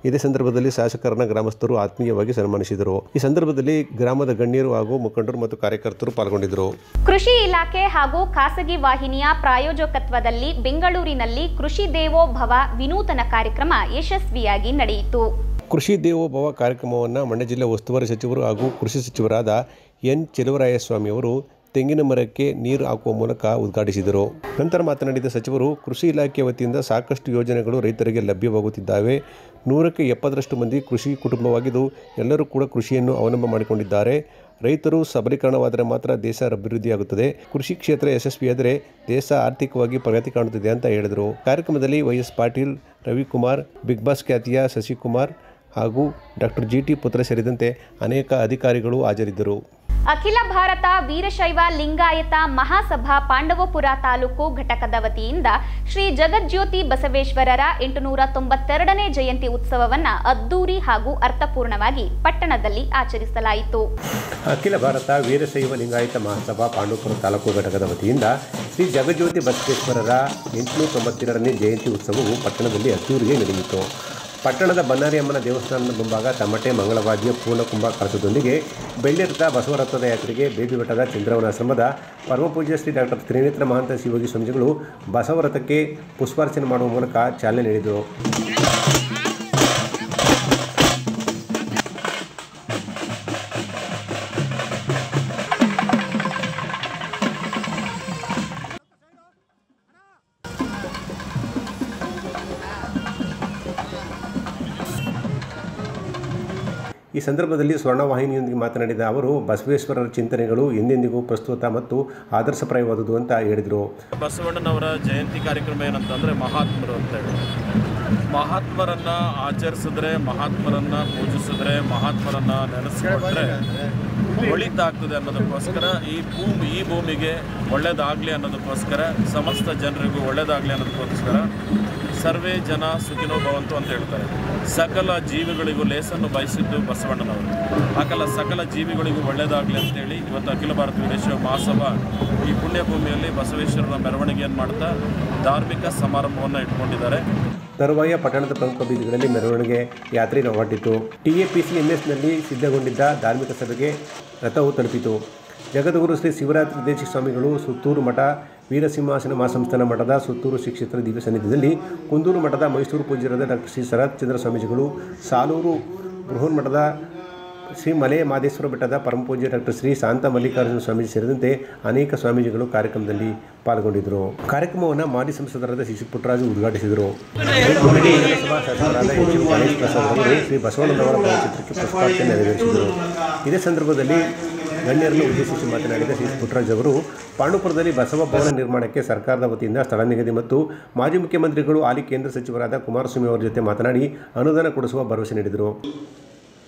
ಇದೇ ಸಂದರ್ಭದಲ್ಲಿ ಶಾಸಕರನ್ನ ಗ್ರಾಮಸ್ಥರು ಆತ್ಮೀಯವಾಗಿ ಸನ್ಮಾನಿಸಿದರು. ಈ ಸಂದರ್ಭದಲ್ಲಿ ಗ್ರಾಮದ ಗಣ್ಯರು ಹಾಗೂ ಮುಖಂಡರು ಮತ್ತು ಕಾರ್ಯಕರ್ತರು ಪಾಲ್ಗೊಂಡಿದ್ದರು. ಕೃಷಿ ಇಲಾಖೆ ಹಾಗೂ ಖಾಸಗಿ ವಾಹಿನಿಯ ಪ್ರಾಯೋಜಕತ್ವದಲ್ಲಿ ಬೆಂಗಳೂರಿನಲ್ಲಿ ಕೃಷಿ ದೇವೋ ಭವ ವಿನೂತನ ಕಾರ್ಯಕ್ರಮ ಯಶಸ್ವಿಯಾಗಿ ನಡೆಯಿತು. ಕೃಷಿ ದೇವೋ ಭವ ಕಾರ್ಯಕ್ರಮವನ್ನು ಮಂಡ್ಯ ಜಿಲ್ಲೆ ಉಸ್ತುವಾರಿ ಸಚಿವರು ಹಾಗೂ ಕೃಷಿ ಸಚಿವರಾದ ಎನ್ ಚೆಲುವರಾಯಸ್ವಾಮಿ ಅವರು ತೆಂಗಿನ ಮರಕ್ಕೆ ನೀರು ಹಾಕುವ ಮೂಲಕ ಉದ್ಘಾಟಿಸಿದರು. ನಂತರ ಮಾತನಾಡಿದ ಸಚಿವರು, ಕೃಷಿ ಇಲಾಖೆ ವತಿಯಿಂದ ಸಾಕಷ್ಟು ಯೋಜನೆಗಳು ರೈತರಿಗೆ ಲಭ್ಯವಾಗುತ್ತಿದ್ದಾವೆ. 100ಕ್ಕೆ 70% ಮಂದಿ ಕೃಷಿ ಕುಟುಂಬವಾಗಿದ್ದು ಎಲ್ಲರೂ ಕೂಡ ಕೃಷಿಯನ್ನು ಅವಲಂಬ ಮಾಡಿಕೊಂಡಿದ್ದಾರೆ. ರೈತರು ಸಬಲೀಕರಣವಾದರೆ ಮಾತ್ರ ದೇಶ ಅಭಿವೃದ್ಧಿಯಾಗುತ್ತದೆ. ಕೃಷಿ ಕ್ಷೇತ್ರ ಯಶಸ್ವಿಯಾದರೆ ದೇಶ ಆರ್ಥಿಕವಾಗಿ ಪ್ರಗತಿ ಕಾಣುತ್ತದೆ ಅಂತ ಹೇಳಿದರು. ಕಾರ್ಯಕ್ರಮದಲ್ಲಿ YS Patil, Ravikumar, Bigg Boss ಖ್ಯಾತಿಯ ಶಶಿಕುಮಾರ್ ಹಾಗೂ ಡಾಕ್ಟರ್ GT ಪುತ್ರ ಸೇರಿದಂತೆ ಅನೇಕ ಅಧಿಕಾರಿಗಳು ಹಾಜರಿದ್ದರು. ಅಖಿಲ ಭಾರತ ವೀರಶೈವ ಲಿಂಗಾಯತ ಮಹಾಸಭಾ ಪಾಂಡವಪುರ ತಾಲೂಕು ಘಟಕದ ವತಿಯಿಂದ ಶ್ರೀ ಜಗಜ್ಯೋತಿ ಬಸವೇಶ್ವರರ 892ನೇ ಜಯಂತಿ ಉತ್ಸವವನ್ನು ಅದ್ದೂರಿ ಹಾಗೂ ಅರ್ಥಪೂರ್ಣವಾಗಿ ಪಟ್ಟಣದಲ್ಲಿ ಆಚರಿಸಲಾಯಿತು. ಅಖಿಲ ಭಾರತ ವೀರಶೈವ ಲಿಂಗಾಯತ ಮಹಾಸಭಾ ಪಾಂಡವಪುರ ತಾಲೂಕು ಘಟಕದ ವತಿಯಿಂದ ಶ್ರೀ ಜಗಜ್ಯೋತಿ ಬಸವೇಶ್ವರರ 892ನೇ ಜಯಂತಿ ಉತ್ಸವವು ಪಟ್ಟಣದಲ್ಲಿ ಅದ್ದೂರಿಗೆ ನಡೆಯಿತು. ಪಟ್ಟಣದ ಬನ್ನಾರಿಯಮ್ಮನ ದೇವಸ್ಥಾನದ ಮುಂಭಾಗ ತಮಟೆ, ಮಂಗಳವಾದ್ಯ, ಪೂರ್ಣಕುಂಭ ಕಳಸದೊಂದಿಗೆ ಬೆಳ್ಳಿರಥ ಬಸವರಥದ ಯಾತ್ರೆಗೆ ಬೇಬಿಬೆಟ್ಟದ ಚಂದ್ರವನಾಶ್ರಮದ ಪರಮಪೂಜ್ಯ ಶ್ರೀ ಡಾಕ್ಟರ್ ತ್ರಿನೇತ್ರ ಮಹಾಂತ ಶಿವಯೋಗಿ ಸ್ವಾಮೀಜಿಗಳು ಬಸವರಥಕ್ಕೆ ಪುಷ್ಪಾರ್ಚನೆ ಮಾಡುವ ಮೂಲಕ ಚಾಲನೆ ನೀಡಿದರು. ಈ ಸಂದರ್ಭದಲ್ಲಿ ಸ್ವರ್ಣವಾಹಿನಿಯೊಂದಿಗೆ ಮಾತನಾಡಿದ ಅವರು, ಬಸವೇಶ್ವರರ ಚಿಂತನೆಗಳು ಎಂದೆಂದಿಗೂ ಪ್ರಸ್ತುತ ಮತ್ತು ಆದರ್ಶಪ್ರಾಯವಾದುದು ಅಂತ ಹೇಳಿದರು. ಬಸವಣ್ಣನವರ ಜಯಂತಿ ಕಾರ್ಯಕ್ರಮ ಏನಂತಂದರೆ ಮಹಾತ್ಮರು ಅಂತೇಳಿ, ಮಹಾತ್ಮರನ್ನು ಆಚರಿಸಿದ್ರೆ, ಮಹಾತ್ಮರನ್ನು ಪೂಜಿಸಿದ್ರೆ, ಮಹಾತ್ಮರನ್ನು ನೆನೆಸ್ಕೊಂಡ್ರೆ ಒಳಿತಾಗ್ತದೆ ಅನ್ನೋದಕ್ಕೋಸ್ಕರ ಈ ಭೂಮಿಗೆ ಒಳ್ಳೆಯದಾಗಲಿ ಅನ್ನೋದಕ್ಕೋಸ್ಕರ, ಸಮಸ್ತ ಜನರಿಗೂ ಒಳ್ಳೆಯದಾಗಲಿ ಅನ್ನೋದಕ್ಕೋಸ್ಕರ ಸರ್ವೇ ಜನ ಸುಖಿನೋ ಭವಂತು ಅಂತ ಹೇಳ್ತಾರೆ. ಸಕಲ ಜೀವಿಗಳಿಗೂ ಲೇಸನ್ನು ಬಯಸಿದ್ದು ಬಸವಣ್ಣನವರು. ಸಕಲ ಜೀವಿಗಳಿಗೂ ಒಳ್ಳೆಯದಾಗಲಿ ಅಂತೇಳಿ ಇವತ್ತು ಅಖಿಲ ಭಾರತ ವೀರಶೈವ ಮಹಾಸಭಾ ಈ ಪುಣ್ಯಭೂಮಿಯಲ್ಲಿ ಬಸವೇಶ್ವರರ ಮೆರವಣಿಗೆಯನ್ನು ಮಾಡ್ತಾ ಧಾರ್ಮಿಕ ಸಮಾರಂಭವನ್ನು ಇಟ್ಕೊಂಡಿದ್ದಾರೆ. ತರುವಾಯ ಪಟ್ಟಣದ ಪ್ರಮುಖ ಬೀದಿಗಳಲ್ಲಿ ಮೆರವಣಿಗೆ ಯಾತ್ರೆ ಹೊರಟಿತು. TAPCMSನಲ್ಲಿ ಸಿದ್ಧಗೊಂಡಿದ್ದ ಧಾರ್ಮಿಕ ಸಭೆಗೆ ರಥವು ತಲುಪಿತು. ಜಗದ್ಗುರು ಶ್ರೀ ಶಿವರಾತ್ರಿ ದೇಶಿಕ ಸ್ವಾಮಿಗಳು, ಸುತ್ತೂರು ಮಠ ವೀರಸಿಂಹಾಸನ ಮಹಾಸಂಸ್ಥಾನ ಮಠದ ಸುತ್ತೂರು ಶ್ರೀ ಕ್ಷೇತ್ರ ದಿವ್ಯ ಸನ್ನಿಧಿಯಲ್ಲಿ, ಕುಂದೂರು ಮಠದ ಮೈಸೂರು ಪೂಜ್ಯರಾದ ಡಾಕ್ಟರ್ ಶ್ರೀ ಶರತ್ಚಂದ್ರ ಸ್ವಾಮೀಜಿಗಳು, ಸಾಲೂರು ಬೃಹನ್ ಮಠದ ಶ್ರೀ ಮಲೆ ಮಾದೇಶ್ವರ ಬೆಟ್ಟದ ಪರಮಪೂಜ್ಯ ಡಾಕ್ಟರ್ ಶ್ರೀ ಶಾಂತ ಮಲ್ಲಿಕಾರ್ಜುನ ಸ್ವಾಮೀಜಿ ಸೇರಿದಂತೆ ಅನೇಕ ಸ್ವಾಮೀಜಿಗಳು ಕಾರ್ಯಕ್ರಮದಲ್ಲಿ ಪಾಲ್ಗೊಂಡಿದ್ದರು. ಕಾರ್ಯಕ್ರಮವನ್ನು ಮಾಜಿ ಸಂಸದರಾದ ಸಿ ಪುಟ್ಟರಾಜು ಉದ್ಘಾಟಿಸಿದರು. ನಗರಸಭಾ ಶಾಸಕರಾದ HM ಗಣೇಶ್ ಪ್ರಸಾದ್ ಅವರು ಶ್ರೀ ಬಸವಣ್ಣನವರ ಭಾವಚಿತ್ರಕ್ಕೆ ಪುಷ್ಪಾರ್ಚನೆ ನೆರವೇರಿಸಿದರು. ಇದೇ ಸಂದರ್ಭದಲ್ಲಿ ಗಣ್ಯರನ್ನು ಉದ್ದೇಶಿಸಿ ಮಾತನಾಡಿದ ಸಿ ಪುಟ್ಟರಾಜ್ ಅವರು, ಪಾಂಡುಪುರದಲ್ಲಿ ಬಸವ ಭವನ ನಿರ್ಮಾಣಕ್ಕೆ ಸರ್ಕಾರದ ವತಿಯಿಂದ ಸ್ಥಳ ನಿಗದಿ ಮತ್ತು ಮಾಜಿ ಮುಖ್ಯಮಂತ್ರಿಗಳು ಹಾಲಿ ಕೇಂದ್ರ ಸಚಿವರಾದ ಕುಮಾರಸ್ವಾಮಿ ಅವರ ಜೊತೆ ಮಾತನಾಡಿ ಅನುದಾನ ಕೊಡಿಸುವ ಭರವಸೆ ನೀಡಿದರು.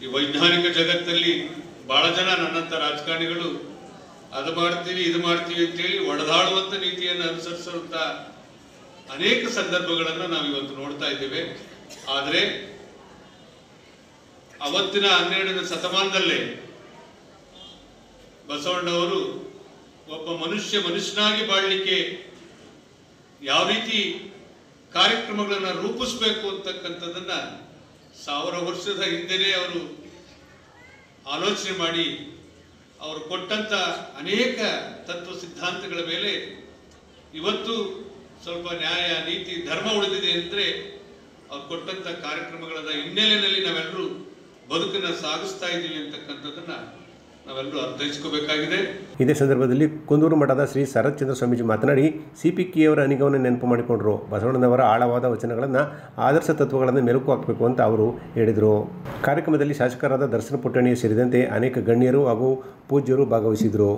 ಈ ವೈಜ್ಞಾನಿಕ ಜಗತ್ತಲ್ಲಿ ಬಹಳ ಜನ ನನ್ನಂಥ ರಾಜಕಾರಣಿಗಳು ಅದು ಮಾಡ್ತೀವಿ ಇದು ಮಾಡ್ತೀವಿ ಅಂತೇಳಿ ಒಡೆದಾಡುವಂಥ ನೀತಿಯನ್ನು ಅನುಸರಿಸುವಂಥ ಅನೇಕ ಸಂದರ್ಭಗಳನ್ನು ನಾವು ಇವತ್ತು ನೋಡ್ತಾ ಇದ್ದೇವೆ. ಆದರೆ ಅವತ್ತಿನ 12ನೇ ಶತಮಾನದಲ್ಲೇ ಬಸವಣ್ಣವರು ಒಬ್ಬ ಮನುಷ್ಯನಾಗಿ ಬಾಳಲಿಕ್ಕೆ ಯಾವ ರೀತಿ ಕಾರ್ಯಕ್ರಮಗಳನ್ನು ರೂಪಿಸಬೇಕು ಅಂತಕ್ಕಂಥದ್ದನ್ನು 1000 ವರ್ಷದ ಹಿಂದೆಯೇ ಅವರು ಆಲೋಚನೆ ಮಾಡಿ ಅವರು ಕೊಟ್ಟಂಥ ಅನೇಕ ತತ್ವ ಸಿದ್ಧಾಂತಗಳ ಮೇಲೆ ಇವತ್ತು ಸ್ವಲ್ಪ ನ್ಯಾಯ, ನೀತಿ, ಧರ್ಮ ಉಳಿದಿದೆ ಅಂದರೆ ಅವ್ರು ಕೊಟ್ಟಂಥ ಕಾರ್ಯಕ್ರಮಗಳ ಹಿನ್ನೆಲೆಯಲ್ಲಿ ನಾವೆಲ್ಲರೂ ಬದುಕನ್ನು ಸಾಗಿಸ್ತಾ ಇದ್ದೀವಿ ಅಂತಕ್ಕಂಥದ್ದನ್ನು ನಾವೆಲ್ಲರೂ ಅರ್ಥೈಸ್ಕೋಬೇಕಾಗಿದೆ. ಇದೇ ಸಂದರ್ಭದಲ್ಲಿ ಕುಂದೂರು ಮಠದ ಶ್ರೀ ಶರತ್ಚಂದ್ರ ಸ್ವಾಮೀಜಿ ಮಾತನಾಡಿ CPKಯವರ ಅನಿಗವನ್ನು ನೆನಪು ಮಾಡಿಕೊಂಡರು. ಬಸವಣ್ಣನವರ ಆಳವಾದ ವಚನಗಳನ್ನು, ಆದರ್ಶ ತತ್ವಗಳನ್ನು ಮೆಲುಕು ಹಾಕಬೇಕು ಅಂತ ಅವರು ಹೇಳಿದರು. ಕಾರ್ಯಕ್ರಮದಲ್ಲಿ ಶಾಸಕರಾದ ದರ್ಶನ ಪುಟ್ಟಣಿ ಸೇರಿದಂತೆ ಅನೇಕ ಗಣ್ಯರು ಹಾಗೂ ಪೂಜ್ಯರು ಭಾಗವಹಿಸಿದರು.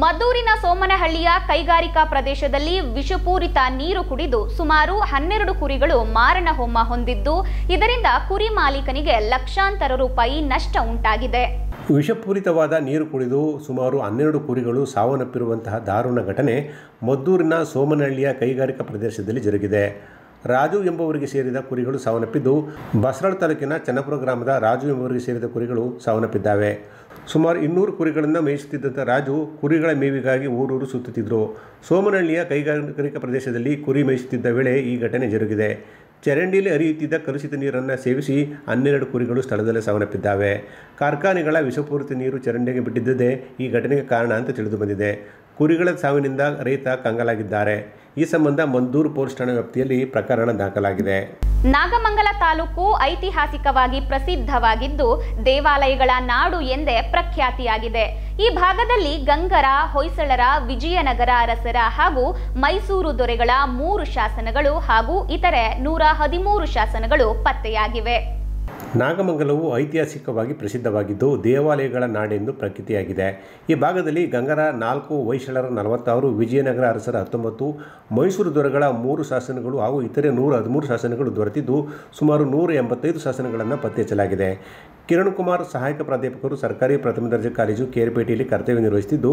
ಮದ್ದೂರಿನ ಸೋಮನಹಳ್ಳಿಯ ಕೈಗಾರಿಕಾ ಪ್ರದೇಶದಲ್ಲಿ ವಿಷಪೂರಿತ ನೀರು ಕುಡಿದು ಸುಮಾರು 12 ಕುರಿಗಳು ಮಾರಣ ಹೋಮ ಹೊಂದಿದ್ದು, ಇದರಿಂದ ಕುರಿ ಮಾಲೀಕನಿಗೆ ಲಕ್ಷಾಂತರ ರೂಪಾಯಿ ನಷ್ಟ ಉಂಟಾಗಿದೆ. ವಿಷಪೂರಿತವಾದ ನೀರು ಕುಡಿದು ಸುಮಾರು 12 ಕುರಿಗಳು ಸಾವನ್ನಪ್ಪಿರುವಂತಹ ದಾರುಣ ಘಟನೆ ಮದ್ದೂರಿನ ಸೋಮನಹಳ್ಳಿಯ ಕೈಗಾರಿಕಾ ಪ್ರದೇಶದಲ್ಲಿ ಜರುಗಿದೆ. ರಾಜು ಎಂಬುವರಿಗೆ ಸೇರಿದ ಕುರಿಗಳು ಸಾವನ್ನಪ್ಪಿದ್ದು, ಬಸರಳ ತಾಲೂಕಿನ ಚನ್ನಪುರ ಗ್ರಾಮದ ರಾಜು ಎಂಬುವರಿಗೆ ಸೇರಿದ ಕುರಿಗಳು ಸಾವನ್ನಪ್ಪಿದ್ದಾವೆ. ಸುಮಾರು 200 ಕುರಿಗಳನ್ನು ಮೇಯಿಸುತ್ತಿದ್ದಂಥ ರಾಜು ಕುರಿಗಳ ಮೇವಿಗಾಗಿ ಊರೂರು ಸುತ್ತುತ್ತಿದ್ದರು. ಸೋಮನಹಳ್ಳಿಯ ಕೈಗಾರಿಕಾ ಪ್ರದೇಶದಲ್ಲಿ ಕುರಿ ಮೇಯಿಸುತ್ತಿದ್ದ ವೇಳೆ ಈ ಘಟನೆ ಜರುಗಿದೆ. ಚರಂಡಿಯಲ್ಲಿ ಹರಿಯುತ್ತಿದ್ದ ಕಲುಷಿತ ನೀರನ್ನು ಸೇವಿಸಿ 12 ಕುರಿಗಳು ಸ್ಥಳದಲ್ಲೇ ಸಾವನ್ನಪ್ಪಿದ್ದಾವೆ. ಕಾರ್ಖಾನೆಗಳ ವಿಷಪೂರಿತ ನೀರು ಚರಂಡಿಗೆ ಬಿಟ್ಟಿದ್ದೇ ಈ ಘಟನೆಗೆ ಕಾರಣ ಅಂತ ತಿಳಿದು ಬಂದಿದೆ. ಕುರಿಗಳ ಸಾವಿನಿಂದ ರೈತ ಕಂಗಾಲಾಗಿದ್ದಾರೆ. ಈ ಸಂಬಂಧ ಮದ್ದೂರು ಪೊಲೀಸ್ ಠಾಣಾ ವ್ಯಾಪ್ತಿಯಲ್ಲಿ ಪ್ರಕರಣ ದಾಖಲಾಗಿದೆ. ನಾಗಮಂಗಲ ತಾಲೂಕು ಐತಿಹಾಸಿಕವಾಗಿ ಪ್ರಸಿದ್ಧವಾಗಿದ್ದು ದೇವಾಲಯಗಳ ನಾಡು ಎಂದೇ ಪ್ರಖ್ಯಾತಿಯಾಗಿದೆ. ಈ ಭಾಗದಲ್ಲಿ ಗಂಗರ, ಹೊಯ್ಸಳರ, ವಿಜಯನಗರ ಅರಸರ ಹಾಗೂ ಮೈಸೂರು ದೊರೆಗಳ 3 ಶಾಸನಗಳು ಹಾಗೂ ಇತರೆ 113 ಶಾಸನಗಳು ಪತ್ತೆಯಾಗಿವೆ. ನಾಗಮಂಗಲವು ಐತಿಹಾಸಿಕವಾಗಿ ಪ್ರಸಿದ್ಧವಾಗಿದ್ದು ದೇವಾಲಯಗಳ ನಾಡೆಂದು ಪ್ರಖ್ಯಾತಿಯಾಗಿದೆ. ಈ ಭಾಗದಲ್ಲಿ ಗಂಗರ 4, ಹೊಯ್ಸಳರ 46, ವಿಜಯನಗರ ಅರಸರ 19, ಮೈಸೂರು ದೊರೆಗಳ 3 ಶಾಸನಗಳು ಹಾಗೂ ಇತರೆ 113 ಶಾಸನಗಳು ದೊರೆತಿದ್ದು ಸುಮಾರು 185 ಶಾಸನಗಳನ್ನು ಪತ್ತೆ ಹಚ್ಚಲಾಗಿದೆ. ಕಿರಣ್ ಕುಮಾರ್ ಸಹಾಯಕ ಪ್ರಾಧ್ಯಾಪಕರು ಸರ್ಕಾರಿ ಪ್ರಥಮ ದರ್ಜೆ ಕಾಲೇಜು ಕೇರಪೇಟೆಯಲ್ಲಿ ಕರ್ತವ್ಯ ನಿರ್ವಹಿಸುತ್ತಿದ್ದು,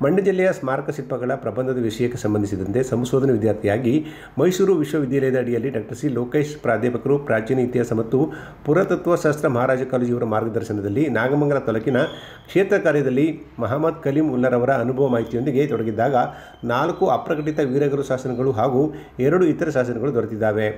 ಮಂಡ್ಯ ಜಿಲ್ಲೆಯ ಸ್ಮಾರಕ ಶಿಲ್ಪಗಳ ಪ್ರಬಂಧದ ವಿಷಯಕ್ಕೆ ಸಂಬಂಧಿಸಿದಂತೆ ಸಂಶೋಧನಾ ವಿದ್ಯಾರ್ಥಿಯಾಗಿ ಮೈಸೂರು ವಿಶ್ವವಿದ್ಯಾಲಯದ ಅಡಿಯಲ್ಲಿ ಡಾಕ್ಟರ್ ಸಿ ಲೋಕೇಶ್ ಪ್ರಾಧ್ಯಾಪಕರು ಪ್ರಾಚೀನ ಇತಿಹಾಸ ಮತ್ತು ಪುರಾತತ್ವಶಾಸ್ತ್ರ ಮಹಾರಾಜ ಕಾಲೇಜು ಇವರ ಮಾರ್ಗದರ್ಶನದಲ್ಲಿ ನಾಗಮಂಗಲ ತಾಲೂಕಿನ ಕ್ಷೇತ್ರ ಕಾರ್ಯದಲ್ಲಿ ಮಹಮ್ಮದ್ ಕಲೀಂ ಉಲ್ಲರವರ ಅನುಭವ ಮಾಹಿತಿಯೊಂದಿಗೆ ತೊಡಗಿದ್ದಾಗ 4 ಅಪ್ರಕಟಿತ ವೀರಗರು ಶಾಸನಗಳು ಹಾಗೂ 2 ಇತರ ಶಾಸನಗಳು ದೊರೆತಿದ್ದಾವೆ.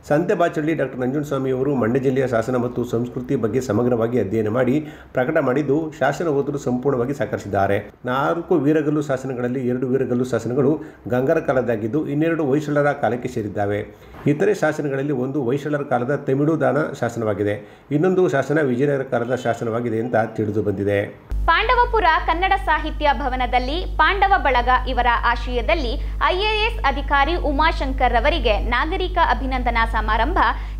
ಸಂತೆಬಾಚಳ್ಳಿ ಡಾಕ್ಟರ್ ನಂಜುಂಡಸ್ವಾಮಿಯವರು ಮಂಡ್ಯ ಜಿಲ್ಲೆಯ ಶಾಸನ ಮತ್ತು ಸಂಸ್ಕೃತಿ ಬಗ್ಗೆ ಸಮಗ್ರವಾಗಿ ಅಧ್ಯಯನ ಮಾಡಿ ಪ್ರಕಟ ಮಾಡಿದ್ದು ಶಾಸನ ಓದಲು ಸಂಪೂರ್ಣವಾಗಿ ಸಹಕರಿಸಿದ್ದಾರೆ. 4 ವೀರಗಲ್ಲು ಶಾಸನಗಳಲ್ಲಿ 2 ವೀರಗಲ್ಲು ಶಾಸನಗಳು ಗಂಗರ ಕಾಲದಾಗಿದ್ದು, 12 ಹೊಯ್ಸಳರ ಕಾಲಕ್ಕೆ ಸೇರಿದ್ದಾವೆ. ಇತರೆ ಶಾಸನಗಳಲ್ಲಿ 1 ಹೊಯ್ಸಳರ ಕಾಲದ ತಮಿಳುದಾನ ಶಾಸನವಾಗಿದೆ, ಇನ್ನೊಂದು ಶಾಸನ ವಿಜಯನಗರ ಕಾಲದ ಶಾಸನವಾಗಿದೆ ಅಂತ ತಿಳಿದು ಬಂದಿದೆ. ಪಾಂಡವಪುರ ಕನ್ನಡ ಸಾಹಿತ್ಯ ಭವನದಲ್ಲಿ ಪಾಂಡವ ಬಳಗ ಇವರ ಆಶ್ರಯದಲ್ಲಿ IAS ಅಧಿಕಾರಿ ಉಮಾಶಂಕರ್ ರವರಿಗೆ ನಾಗರಿಕ ಅಭಿನಂದನಾ ಸಮಾರಂಭ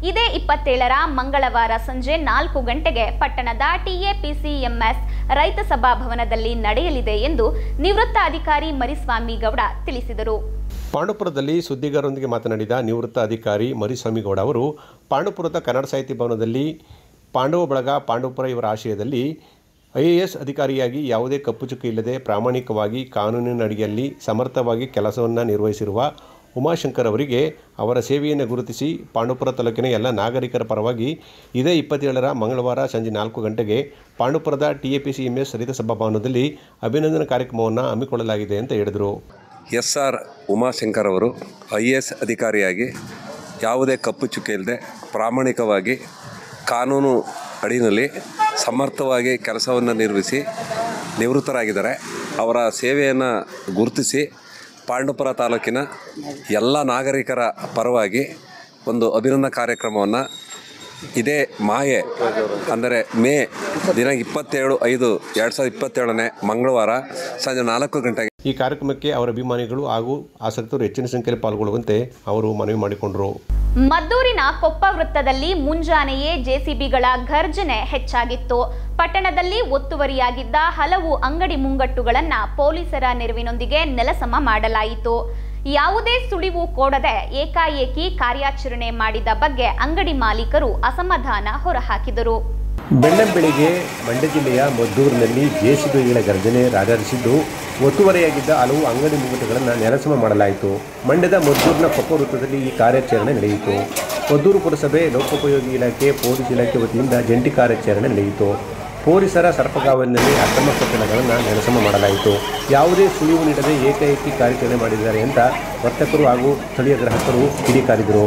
ಇದೇ 27ರ ಮಂಗಳವಾರ ಸಂಜೆ 4 ಗಂಟೆಗೆ ಪಟ್ಟಣದ TAPCMS ರೈತ ಸಭಾಭವನದಲ್ಲಿ ನಡೆಯಲಿದೆ ಎಂದು ನಿವೃತ್ತ ಅಧಿಕಾರಿ ಮರಿಸ್ವಾಮಿ ಗೌಡ ತಿಳಿಸಿದರು. ಪಾಂಡವಪುರದಲ್ಲಿ ಸುದ್ದಿಗಾರರೊಂದಿಗೆ ಮಾತನಾಡಿದ ನಿವೃತ್ತ ಅಧಿಕಾರಿ ಮರಿಸ್ವಾಮಿ ಗೌಡ ಅವರು ಪಾಂಡವಪುರದ ಕನ್ನಡ ಸಾಹಿತ್ಯ ಭವನದಲ್ಲಿ ಪಾಂಡವ ಬಳಗ ಪಾಂಡವಪುರ ಇವರ ಆಶ್ರಯದಲ್ಲಿ IAS ಅಧಿಕಾರಿಯಾಗಿ ಯಾವುದೇ ಕಪ್ಪುಚುಕ್ಕಿ ಇಲ್ಲದೆ ಪ್ರಾಮಾಣಿಕವಾಗಿ ಕಾನೂನಿನ ಅಡಿಯಲ್ಲಿ ಸಮರ್ಥವಾಗಿ ಕೆಲಸವನ್ನು ನಿರ್ವಹಿಸಿರುವ ಉಮಾಶಂಕರ್ ಅವರಿಗೆ ಅವರ ಸೇವೆಯನ್ನು ಗುರುತಿಸಿ ಪಾಂಡವಪುರ ತಾಲೂಕಿನ ಎಲ್ಲ ನಾಗರಿಕರ ಪರವಾಗಿ ಇದೇ 27ರ ಮಂಗಳವಾರ ಸಂಜೆ 4 ಗಂಟೆಗೆ ಪಾಂಡವಪುರದ TAPCMS ರೈತ ಸಭಾಭವನದಲ್ಲಿ ಅಭಿನಂದನಾ ಕಾರ್ಯಕ್ರಮವನ್ನು ಹಮ್ಮಿಕೊಳ್ಳಲಾಗಿದೆ ಅಂತ ಹೇಳಿದರು. SR ಉಮಾಶಂಕರ್ ಅವರು IAS ಅಧಿಕಾರಿಯಾಗಿ ಯಾವುದೇ ಕಪ್ಪು ಚುಕ್ಕೆ ಇಲ್ಲದೆ ಪ್ರಾಮಾಣಿಕವಾಗಿ ಕಾನೂನು ಅಡಿಯಲ್ಲಿ ಸಮರ್ಥವಾಗಿ ಕೆಲಸವನ್ನು ನಿರ್ವಹಿಸಿ ನಿವೃತ್ತರಾಗಿದ್ದಾರೆ. ಅವರ ಸೇವೆಯನ್ನು ಗುರುತಿಸಿ ಪಾಂಡವಪುರ ತಾಲೂಕಿನ ಎಲ್ಲ ನಾಗರಿಕರ ಪರವಾಗಿ ಒಂದು ಅಭಿನಂದನಾ ಕಾರ್ಯಕ್ರಮವನ್ನು ಇದೇ ಮಾಹೆ ಅಂದರೆ ಮೇ ದಿನ 27/5/2027 ಮಂಗಳವಾರ ಸಂಜೆ 4 ಗಂಟೆಗೆ ಈ ಕಾರ್ಯಕ್ರಮಕ್ಕೆ ಅವರ ಅಭಿಮಾನಿಗಳು ಹಾಗೂ ಆಸಕ್ತರು ಹೆಚ್ಚಿನ ಸಂಖ್ಯೆಯಲ್ಲಿ ಪಾಲ್ಗೊಳ್ಳುವಂತೆ ಅವರು ಮನವಿ ಮಾಡಿಕೊಂಡರು. ಮದ್ದೂರಿನ ಕೊಪ್ಪ ವೃತ್ತದಲ್ಲಿ ಮುಂಜಾನೆಯೇ JCBಗಳ ಘರ್ಜನೆ ಹೆಚ್ಚಾಗಿತ್ತು. ಪಟ್ಟಣದಲ್ಲಿ ಒತ್ತುವರಿಯಾಗಿದ್ದ ಹಲವು ಅಂಗಡಿ ಮುಂಗಟ್ಟುಗಳನ್ನು ಪೊಲೀಸರ ನೆರವಿನೊಂದಿಗೆ ನೆಲಸಮ ಮಾಡಲಾಯಿತು. ಯಾವುದೇ ಸುಳಿವು ಕೊಡದೆ ಏಕಾಏಕಿ ಕಾರ್ಯಾಚರಣೆ ಮಾಡಿದ ಬಗ್ಗೆ ಅಂಗಡಿ ಮಾಲೀಕರು ಅಸಮಾಧಾನ ಹೊರಹಾಕಿದರು. ಬೆಳ್ಳಂಬೆಳಿಗ್ಗೆ ಮಂಡ್ಯ ಜಿಲ್ಲೆಯ ಮದ್ದೂರಿನಲ್ಲಿ JCBಗಳ ಗರ್ಜನೆ ರಾಜರಿಸಿದ್ದು ಒತ್ತುವರಿಯಾಗಿದ್ದ ಹಲವು ಅಂಗಡಿ ಮುಂಗಟ್ಟುಗಳನ್ನು ನೆಲಸಮ ಮಾಡಲಾಯಿತು. ಮಂಡ್ಯದ ಮದ್ದೂರಿನ ಕೊಪ್ಪ ವೃತ್ತದಲ್ಲಿ ಈ ಕಾರ್ಯಾಚರಣೆ ನಡೆಯಿತು. ಮದ್ದೂರು ಪುರಸಭೆ, ಲೋಕೋಪಯೋಗಿ ಇಲಾಖೆ, ಪೊಲೀಸ್ ಇಲಾಖೆ ವತಿಯಿಂದ ಜಂಟಿ ಕಾರ್ಯಾಚರಣೆ ನಡೆಯಿತು. ಪೊಲೀಸರ ಸರ್ಪಗಾವಲಿನಲ್ಲಿ ಅಕ್ರಮ ಕಟ್ಟಡಗಳನ್ನು ನೆಲಸಮ ಮಾಡಲಾಯಿತು. ಯಾವುದೇ ಸುಳಿವು ನೀಡದೆ ಏಕಾಏಕಿ ಕಾರ್ಯಾಚರಣೆ ಮಾಡಿದ್ದಾರೆ ಅಂತ ವರ್ತಕರು ಹಾಗೂ ಸ್ಥಳೀಯ ಗ್ರಾಹಕರು ಕಿಡಿಕಾರಿದರು.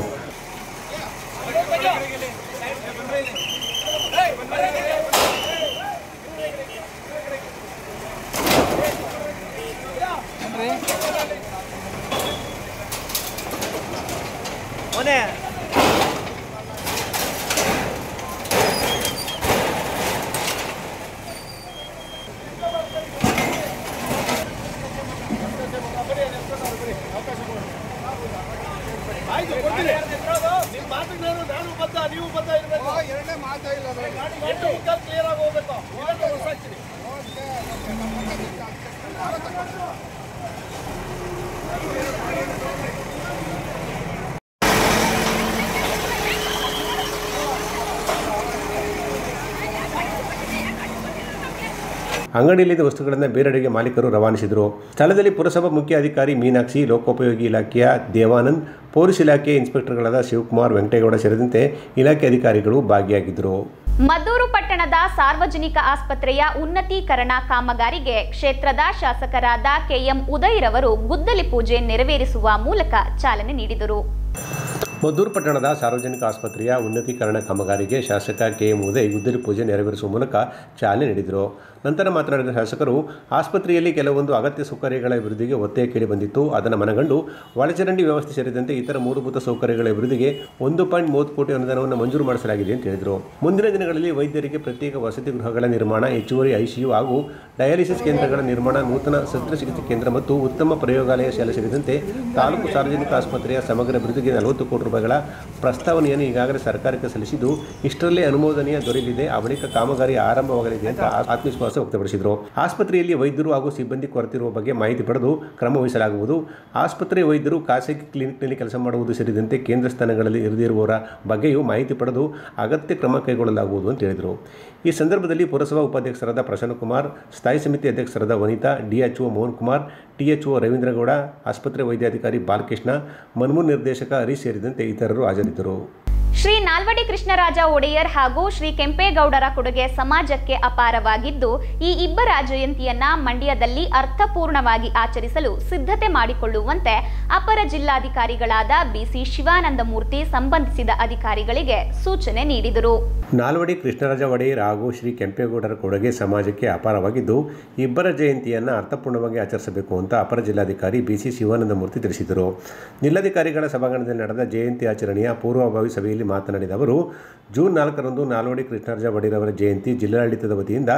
ಅಂಗಡಿಯಲ್ಲಿದ್ದ ವಸ್ತುಗಳನ್ನು ಬೇರೆಡೆಗೆ ಮಾಲೀಕರು ರವಾನಿಸಿದರು. ಸ್ಥಳದಲ್ಲಿ ಪುರಸಭಾ ಮುಖ್ಯ ಅಧಿಕಾರಿ ಮೀನಾಕ್ಷಿ, ಲೋಕೋಪಯೋಗಿ ಇಲಾಖೆಯ ದೇವಾನಂದ್, ಪೊಲೀಸ್ ಇಲಾಖೆಯ ಇನ್ಸ್ಪೆಕ್ಟರ್ಗಳಾದ ಶಿವಕುಮಾರ್, ವೆಂಕಟೇಗೌಡ ಸೇರಿದಂತೆ ಇಲಾಖೆ ಅಧಿಕಾರಿಗಳು ಭಾಗಿಯಾಗಿದ್ದರು. ಮದ್ದೂರು ಪಟ್ಟಣದ ಸಾರ್ವಜನಿಕ ಆಸ್ಪತ್ರೆಯ ಉನ್ನತೀಕರಣ ಕಾಮಗಾರಿಗೆ ಕ್ಷೇತ್ರದ ಶಾಸಕರಾದ ಕೆಎಂ ಉದಯರವರು ಗುದ್ದಲಿ ಪೂಜೆ ನೆರವೇರಿಸುವ ಮೂಲಕ ಚಾಲನೆ ನೀಡಿದರು. ಮದ್ದೂರು ಪಟ್ಟಣದ ಸಾರ್ವಜನಿಕ ಆಸ್ಪತ್ರೆಯ ಉನ್ನತೀಕರಣ ಕಾಮಗಾರಿಗೆ ಶಾಸಕ ಕೆಎಂ ಉದಯ್ ಗುದ್ದಲಿ ಪೂಜೆ ನೆರವೇರಿಸುವ ಮೂಲಕ ಚಾಲನೆ ನೀಡಿದರು. ನಂತರ ಮಾತನಾಡಿದ ಶಾಸಕರು, ಆಸ್ಪತ್ರೆಯಲ್ಲಿ ಕೆಲವೊಂದು ಅಗತ್ಯ ಸೌಕರ್ಯಗಳ ಅಭಿವೃದ್ಧಿಗೆ ಒತ್ತಾಯ ಕೇಳಿ ಬಂದಿತ್ತು. ಅದನ್ನು ಮನಗಂಡು ಒಳಚರಂಡಿ ವ್ಯವಸ್ಥೆ ಸೇರಿದಂತೆ ಇತರ ಮೂಲಭೂತ ಸೌಕರ್ಯಗಳ ಅಭಿವೃದ್ಧಿಗೆ 1.30 ಕೋಟಿ ಅನುದಾನವನ್ನು ಮಂಜೂರು ಮಾಡಿಸಲಾಗಿದೆ ಎಂದು ಹೇಳಿದರು. ಮುಂದಿನ ದಿನಗಳಲ್ಲಿ ವೈದ್ಯರಿಗೆ ಪ್ರತ್ಯೇಕ ವಸತಿ ಗೃಹಗಳ ನಿರ್ಮಾಣ, ಹೆಚ್ಚುವರಿ ಐಸಿಯು ಹಾಗೂ ಡಯಾಲಿಸಿಸ್ ಕೇಂದ್ರಗಳ ನಿರ್ಮಾಣ, ನೂತನ ಶಸ್ತ್ರಚಿಕಿತ್ಸೆ ಕೇಂದ್ರ ಮತ್ತು ಉತ್ತಮ ಪ್ರಯೋಗಾಲಯ ಶಾಲೆ ಸೇರಿದಂತೆ ತಾಲೂಕು ಸಾರ್ವಜನಿಕ ಆಸ್ಪತ್ರೆಯ ಸಮಗ್ರ ಅಭಿವೃದ್ಧಿಗೆ 40 ಕೋಟಿ ರೂಪಾಯಿಗಳ ಪ್ರಸ್ತಾವನೆಯನ್ನು ಈಗಾಗಲೇ ಸರ್ಕಾರಕ್ಕೆ ಸಲ್ಲಿಸಿದ್ದು, ಇಷ್ಟರಲ್ಲೇ ಅನುಮೋದನೆಯ ದೊರೆಯಲಿದೆ. ಆ ಬಳಿಕ ಕಾಮಗಾರಿ ಆರಂಭವಾಗಲಿದೆ ಅಂತ ಆತ್ಮವಿಶ್ವಾಸ ವ್ಯಕ್ತಪಡಿಸಿದರು. ಆಸ್ಪತ್ರೆಯಲ್ಲಿ ವೈದ್ಯರು ಹಾಗೂ ಸಿಬ್ಬಂದಿ ಕೊರತೆ ಇರುವ ಬಗ್ಗೆ ಮಾಹಿತಿ ಪಡೆದು ಕ್ರಮ ವಹಿಸಲಾಗುವುದು. ಆಸ್ಪತ್ರೆ ವೈದ್ಯರು ಖಾಸಗಿ ಕ್ಲಿನಿಕ್ನಲ್ಲಿ ಕೆಲಸ ಮಾಡುವುದು ಸೇರಿದಂತೆ ಕೇಂದ್ರ ಸ್ಥಾನಗಳಲ್ಲಿ ಇರದಿರುವವರ ಬಗ್ಗೆಯೂ ಮಾಹಿತಿ ಪಡೆದು ಅಗತ್ಯ ಕ್ರಮ ಕೈಗೊಳ್ಳಲಾಗುವುದು ಅಂತ ಹೇಳಿದರು. ಈ ಸಂದರ್ಭದಲ್ಲಿ ಪುರಸಭಾ ಉಪಾಧ್ಯಕ್ಷರಾದ ಪ್ರಸನ್ನಕುಮಾರ್, ಸ್ಥಾಯಿ ಸಮಿತಿ ಅಧ್ಯಕ್ಷರಾದ ವನಿತಾ, ಡಿಎಚ್ಒ ಮೋಹನ್ ಕುಮಾರ್, ಟಿಎಚ್ಒ ರವೀಂದ್ರಗೌಡ, ಆಸ್ಪತ್ರೆ ವೈದ್ಯಾಧಿಕಾರಿ ಬಾಲಕೃಷ್ಣ, ಮನ್ಮೂನ್ ನಿರ್ದೇಶಕ ಹರೀಶ್ ಸೇರಿದಂತೆ ಇತರರು ಹಾಜರಿದ್ದರು. ಶ್ರೀ ನಾಲ್ವಡಿ ಕೃಷ್ಣರಾಜ ಒಡೆಯರ್ ಹಾಗೂ ಶ್ರೀ ಕೆಂಪೇಗೌಡರ ಕೊಡುಗೆ ಸಮಾಜಕ್ಕೆ ಅಪಾರವಾಗಿದ್ದು, ಈ ಇಬ್ಬರ ಜಯಂತಿಯನ್ನ ಮಂಡ್ಯದಲ್ಲಿ ಅರ್ಥಪೂರ್ಣವಾಗಿ ಆಚರಿಸಲು ಸಿದ್ಧತೆ ಮಾಡಿಕೊಳ್ಳುವಂತೆ ಅಪರ ಜಿಲ್ಲಾಧಿಕಾರಿಗಳಾದ ಬಿಸಿ ಶಿವಾನಂದಮೂರ್ತಿ ಸಂಬಂಧಿಸಿದ ಅಧಿಕಾರಿಗಳಿಗೆ ಸೂಚನೆ ನೀಡಿದರು. ನಾಲ್ವಡಿ ಕೃಷ್ಣರಾಜ ಒಡೆಯರ್ ಹಾಗೂ ಶ್ರೀ ಕೆಂಪೇಗೌಡರ ಕೊಡುಗೆ ಸಮಾಜಕ್ಕೆ ಅಪಾರವಾಗಿದ್ದು, ಇಬ್ಬರ ಜಯಂತಿಯನ್ನು ಅರ್ಥಪೂರ್ಣವಾಗಿ ಆಚರಿಸಬೇಕು ಅಂತ ಅಪರ ಜಿಲ್ಲಾಧಿಕಾರಿ ಬಿಸಿ ಶಿವಾನಂದಮೂರ್ತಿ ತಿಳಿಸಿದರು. ಜಿಲ್ಲಾಧಿಕಾರಿಗಳ ಸಭಾಂಗಣದಲ್ಲಿ ನಡೆದ ಜಯಂತಿ ಆಚರಣೆಯ ಪೂರ್ವಭಾವಿ ಸಭೆಯಲ್ಲಿ ಮಾತನಾಡಿದ ಅವರು, ಜೂನ್ 4ರಂದು ನಾಲ್ವಡಿ ಕೃಷ್ಣರಾಜ ಒಡೆಯರ್ ಅವರ ಜಯಂತಿ ಜಿಲ್ಲಾಡಳಿತದ ವತಿಯಿಂದ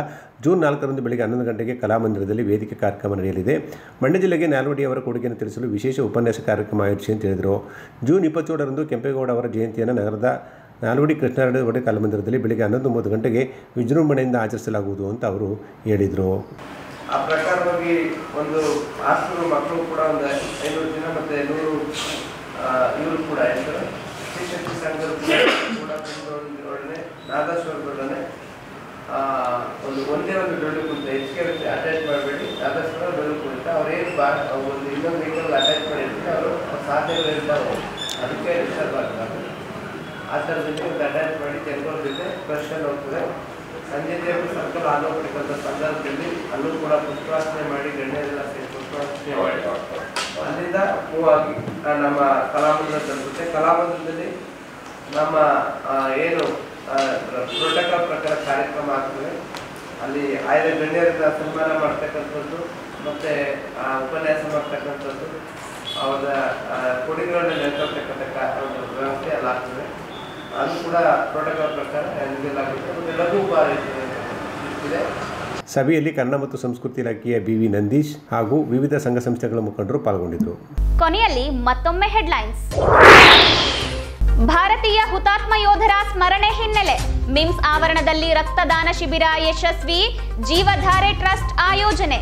ಜೂನ್ 4ರಂದು ಬೆಳಗ್ಗೆ 11 ಗಂಟೆಗೆ ಕಲಾಮಂದಿರದಲ್ಲಿ ವೇದಿಕೆ ಕಾರ್ಯಕ್ರಮ ನಡೆಯಲಿದೆ. ಮಂಡ್ಯ ಜಿಲ್ಲೆಗೆ ನಾಲ್ವಡಿ ಅವರ ಕೊಡುಗೆಯನ್ನು ತಿಳಿಸಲು ವಿಶೇಷ ಉಪನ್ಯಾಸ ಕಾರ್ಯಕ್ರಮ ಆಯೋಜಿಸಿ ಅಂತ ಹೇಳಿದರು. ಜೂನ್ 27ರಂದು ಕೆಂಪೇಗೌಡ ಅವರ ಜಯಂತಿಯನ್ನು ನಗರದ ನಾಲ್ವಡಿ ಕೃಷ್ಣರಾಜ ಒಡೆಯರ್ ಕಲಾಮಂದಿರದಲ್ಲಿ ಬೆಳಗ್ಗೆ 11:30 ಗಂಟೆಗೆ ವಿಜೃಂಭಣೆಯಿಂದ ಆಚರಿಸಲಾಗುವುದು ಅಂತ ಅವರು ಹೇಳಿದರು. ಆ ಪ್ರಕಾರವಾಗಿ ಒಂದು 600 ಮಕ್ಕಳು ಕೂಡ ಒಂದು 500 ಜನ ಮತ್ತು 100 ಇವರು ಕೂಡ ಶಿಕ್ಷಕ ಸಂಘದ ಕೂಡ ಒಳ್ಳೆ ನಾದಸ್ವರದೊಡನೆ ಒಂದೇ ಒಂದು ಡೊಳ್ಳು ಕುರಿತ ಹೆಚ್ಚಿಗೆ ಅಟ್ಯಾಚ್ ಮಾಡಬೇಡಿ. ನಾದಸ್ವರ ಡೊಳ್ಳು ಕುರಿತ ಅವ್ರೇನು ಒಂದು ಇನ್ನೊಂದು ವೆಹಿಕಲ್ ಅಟ್ಯಾಚ್ ಮಾಡಿರ್ತಾರೆ, ಅವರು ಸಾಧ್ಯಗಳಿರ್ತಾವೆ, ಅದಕ್ಕೆ ಡಿಸ್ಟರ್ಬ್ ಆಗ್ತಾರೆ. ಆ ಥರದಲ್ಲಿ ಒಂದು ಅಟ್ಯಾಚ್ ಮಾಡಿ ಜನಗಳ ಜೊತೆ ಪ್ರಶ್ನೆ ಹೋಗ್ತದೆ. ಸಂಜೆ ದೇವರು ಸರ್ಕಲ್ ಆಗೋಗ್ತಕ್ಕಂಥ ಸಂದರ್ಭದಲ್ಲಿ ಅಲ್ಲೂ ಕೂಡ ಪುಷ್ಪಾರ್ಚನೆ ಮಾಡಿ ಗಣ್ಯರೆಲ್ಲ ಸೇರಿ ಪುಷ್ಪಾರ್ಚನೆ ಮಾಡಿ ಅಲ್ಲಿಂದ ಮೂವ್ ಆಗಿ ನಮ್ಮ ಕಲಾಮಂದಿರ ತಲುಪುತ್ತೆ. ಕಲಾಮಂದಿರದಲ್ಲಿ ನಮ್ಮ ಏನು ಪ್ರೋಟೋಕಾಲ್ ಪ್ರಕಾರ ಕಾರ್ಯಕ್ರಮ ಆಗ್ತದೆ. ಅಲ್ಲಿ ಆಯ್ದ ಗಣ್ಯರನ್ನ ಸನ್ಮಾನ ಮಾಡ್ತಕ್ಕಂಥದ್ದು ಮತ್ತು ಉಪನ್ಯಾಸ ಮಾಡ್ತಕ್ಕಂಥದ್ದು, ಅವರ ಕೊಡುಗೆಗಳನ್ನ ನೆನ್ಕೊಳ್ತಕ್ಕಂಥ ಒಂದು ವ್ಯವಸ್ಥೆ ಅಲ್ಲಿ ಆಗ್ತದೆ. ಅದು ಕೂಡ ಪ್ರೋಟೋಕಾಲ್ ಪ್ರಕಾರ ನಿಲ್ಲಲಾಗುತ್ತೆ. ಮತ್ತು ಲಘು ಉಪಹಾರ ಇದೆ. ಸಭೆಯಲ್ಲಿ ಕನ್ನಡ ಮತ್ತು ಸಂಸ್ಕೃತಿ ಇಲಾಖೆಯ ಬಿವಿ ನಂದೀಶ್ ಹಾಗೂ ವಿವಿಧ ಸಂಘ ಸಂಸ್ಥೆಗಳ ಮುಖಂಡರು ಪಾಲ್ಗೊಂಡಿದ್ದರು. ಕೊನೆಯಲ್ಲಿ ಮತ್ತೊಮ್ಮೆ ಹೆಡ್ಲೈನ್ಸ್. ಭಾರತೀಯ ಹುತಾತ್ಮ ಯೋಧರ ಸ್ಮರಣೆ ಹಿನ್ನೆಲೆ ಮಿಮ್ಸ್ ಆವರಣದಲ್ಲಿ ರಕ್ತದಾನ ಶಿಬಿರ ಯಶಸ್ವಿ, ಜೀವಧಾರೆ ಟ್ರಸ್ಟ್ ಆಯೋಜನೆ.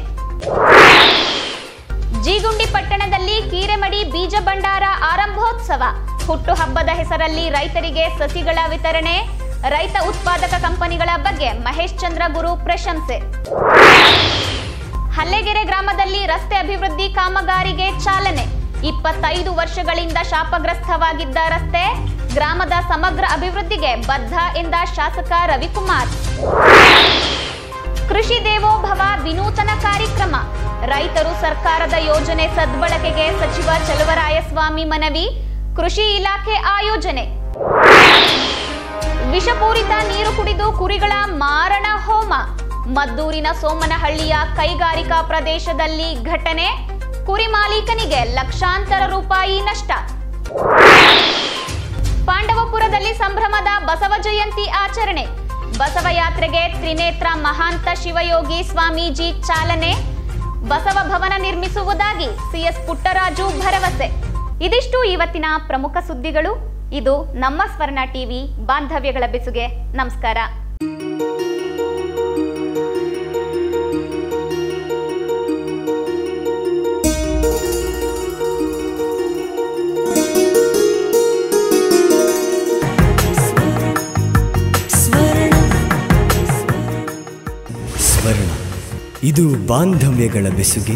ಜೀಗುಂಡಿ ಪಟ್ಟಣದಲ್ಲಿ ಕೀರೆಮಡಿ ಬೀಜ ಭಂಡಾರ ಆರಂಭೋತ್ಸವ, ಹುಟ್ಟುಹಬ್ಬದ ಹೆಸರಲ್ಲಿ ರೈತರಿಗೆ ಸಸಿಗಳ ವಿತರಣೆ. ರೈತ ಉತ್ಪಾದಕ ಕಂಪನಿಗಳ ಬಗ್ಗೆ ಮಹೇಶ್ ಚಂದ್ರ ಗುರು ಪ್ರಶಂಸೆ. ಹಲ್ಲೆಗೆರೆ ಗ್ರಾಮದಲ್ಲಿ ರಸ್ತೆ ಅಭಿವೃದ್ಧಿ ಕಾಮಗಾರಿಗೆ ಚಾಲನೆ. 25 ವರ್ಷಗಳಿಂದ ಶಾಪಗ್ರಸ್ತವಾಗಿದ್ದ ರಸ್ತೆ, ಗ್ರಾಮದ ಸಮಗ್ರ ಅಭಿವೃದ್ಧಿಗೆ ಬದ್ಧ ಎಂದ ಶಾಸಕ ರವಿಕುಮಾರ್. ಕೃಷಿ ದೇವೋಭವ ವಿನೂತನ ಕಾರ್ಯಕ್ರಮ, ರೈತರು ಸರ್ಕಾರದ ಯೋಜನೆ ಸದ್ಬಳಕೆಗೆ ಸಚಿವ ಚಲುವರಾಯಸ್ವಾಮಿ ಮನವಿ, ಕೃಷಿ ಇಲಾಖೆ ಆಯೋಜನೆ. ವಿಷಪೂರಿತ ನೀರು ಕುಡಿದು ಕುರಿಗಳ ಮಾರಣ ಹೋಮ, ಮದ್ದೂರಿನ ಸೋಮನಹಳ್ಳಿಯ ಕೈಗಾರಿಕಾ ಪ್ರದೇಶದಲ್ಲಿ ಘಟನೆ, ಕುರಿ ಮಾಲೀಕನಿಗೆ ಲಕ್ಷಾಂತರ ರೂಪಾಯಿ ನಷ್ಟ. ಪಾಂಡವಪುರದಲ್ಲಿ ಸಂಭ್ರಮದ ಬಸವ ಜಯಂತಿ ಆಚರಣೆ, ಬಸವ ಯಾತ್ರೆಗೆ ತ್ರಿನೇತ್ರ ಮಹಾಂತ ಶಿವಯೋಗಿ ಸ್ವಾಮೀಜಿ ಚಾಲನೆ. ಬಸವ ಭವನ ನಿರ್ಮಿಸುವುದಾಗಿ ಸಿಎಸ್ ಪುಟ್ಟರಾಜು ಭರವಸೆ. ಇದಿಷ್ಟು ಇವತ್ತಿನ ಪ್ರಮುಖ ಸುದ್ದಿಗಳು. ಇದು ನಮ್ಮ ಸ್ವರ್ಣ ಟಿವಿ, ಬಾಂಧವ್ಯಗಳ ಬೆಸುಗೆ. ನಮಸ್ಕಾರ. ಸ್ವರ್ಣ ಇದು ಬಾಂಧವ್ಯಗಳ ಬೆಸುಗೆ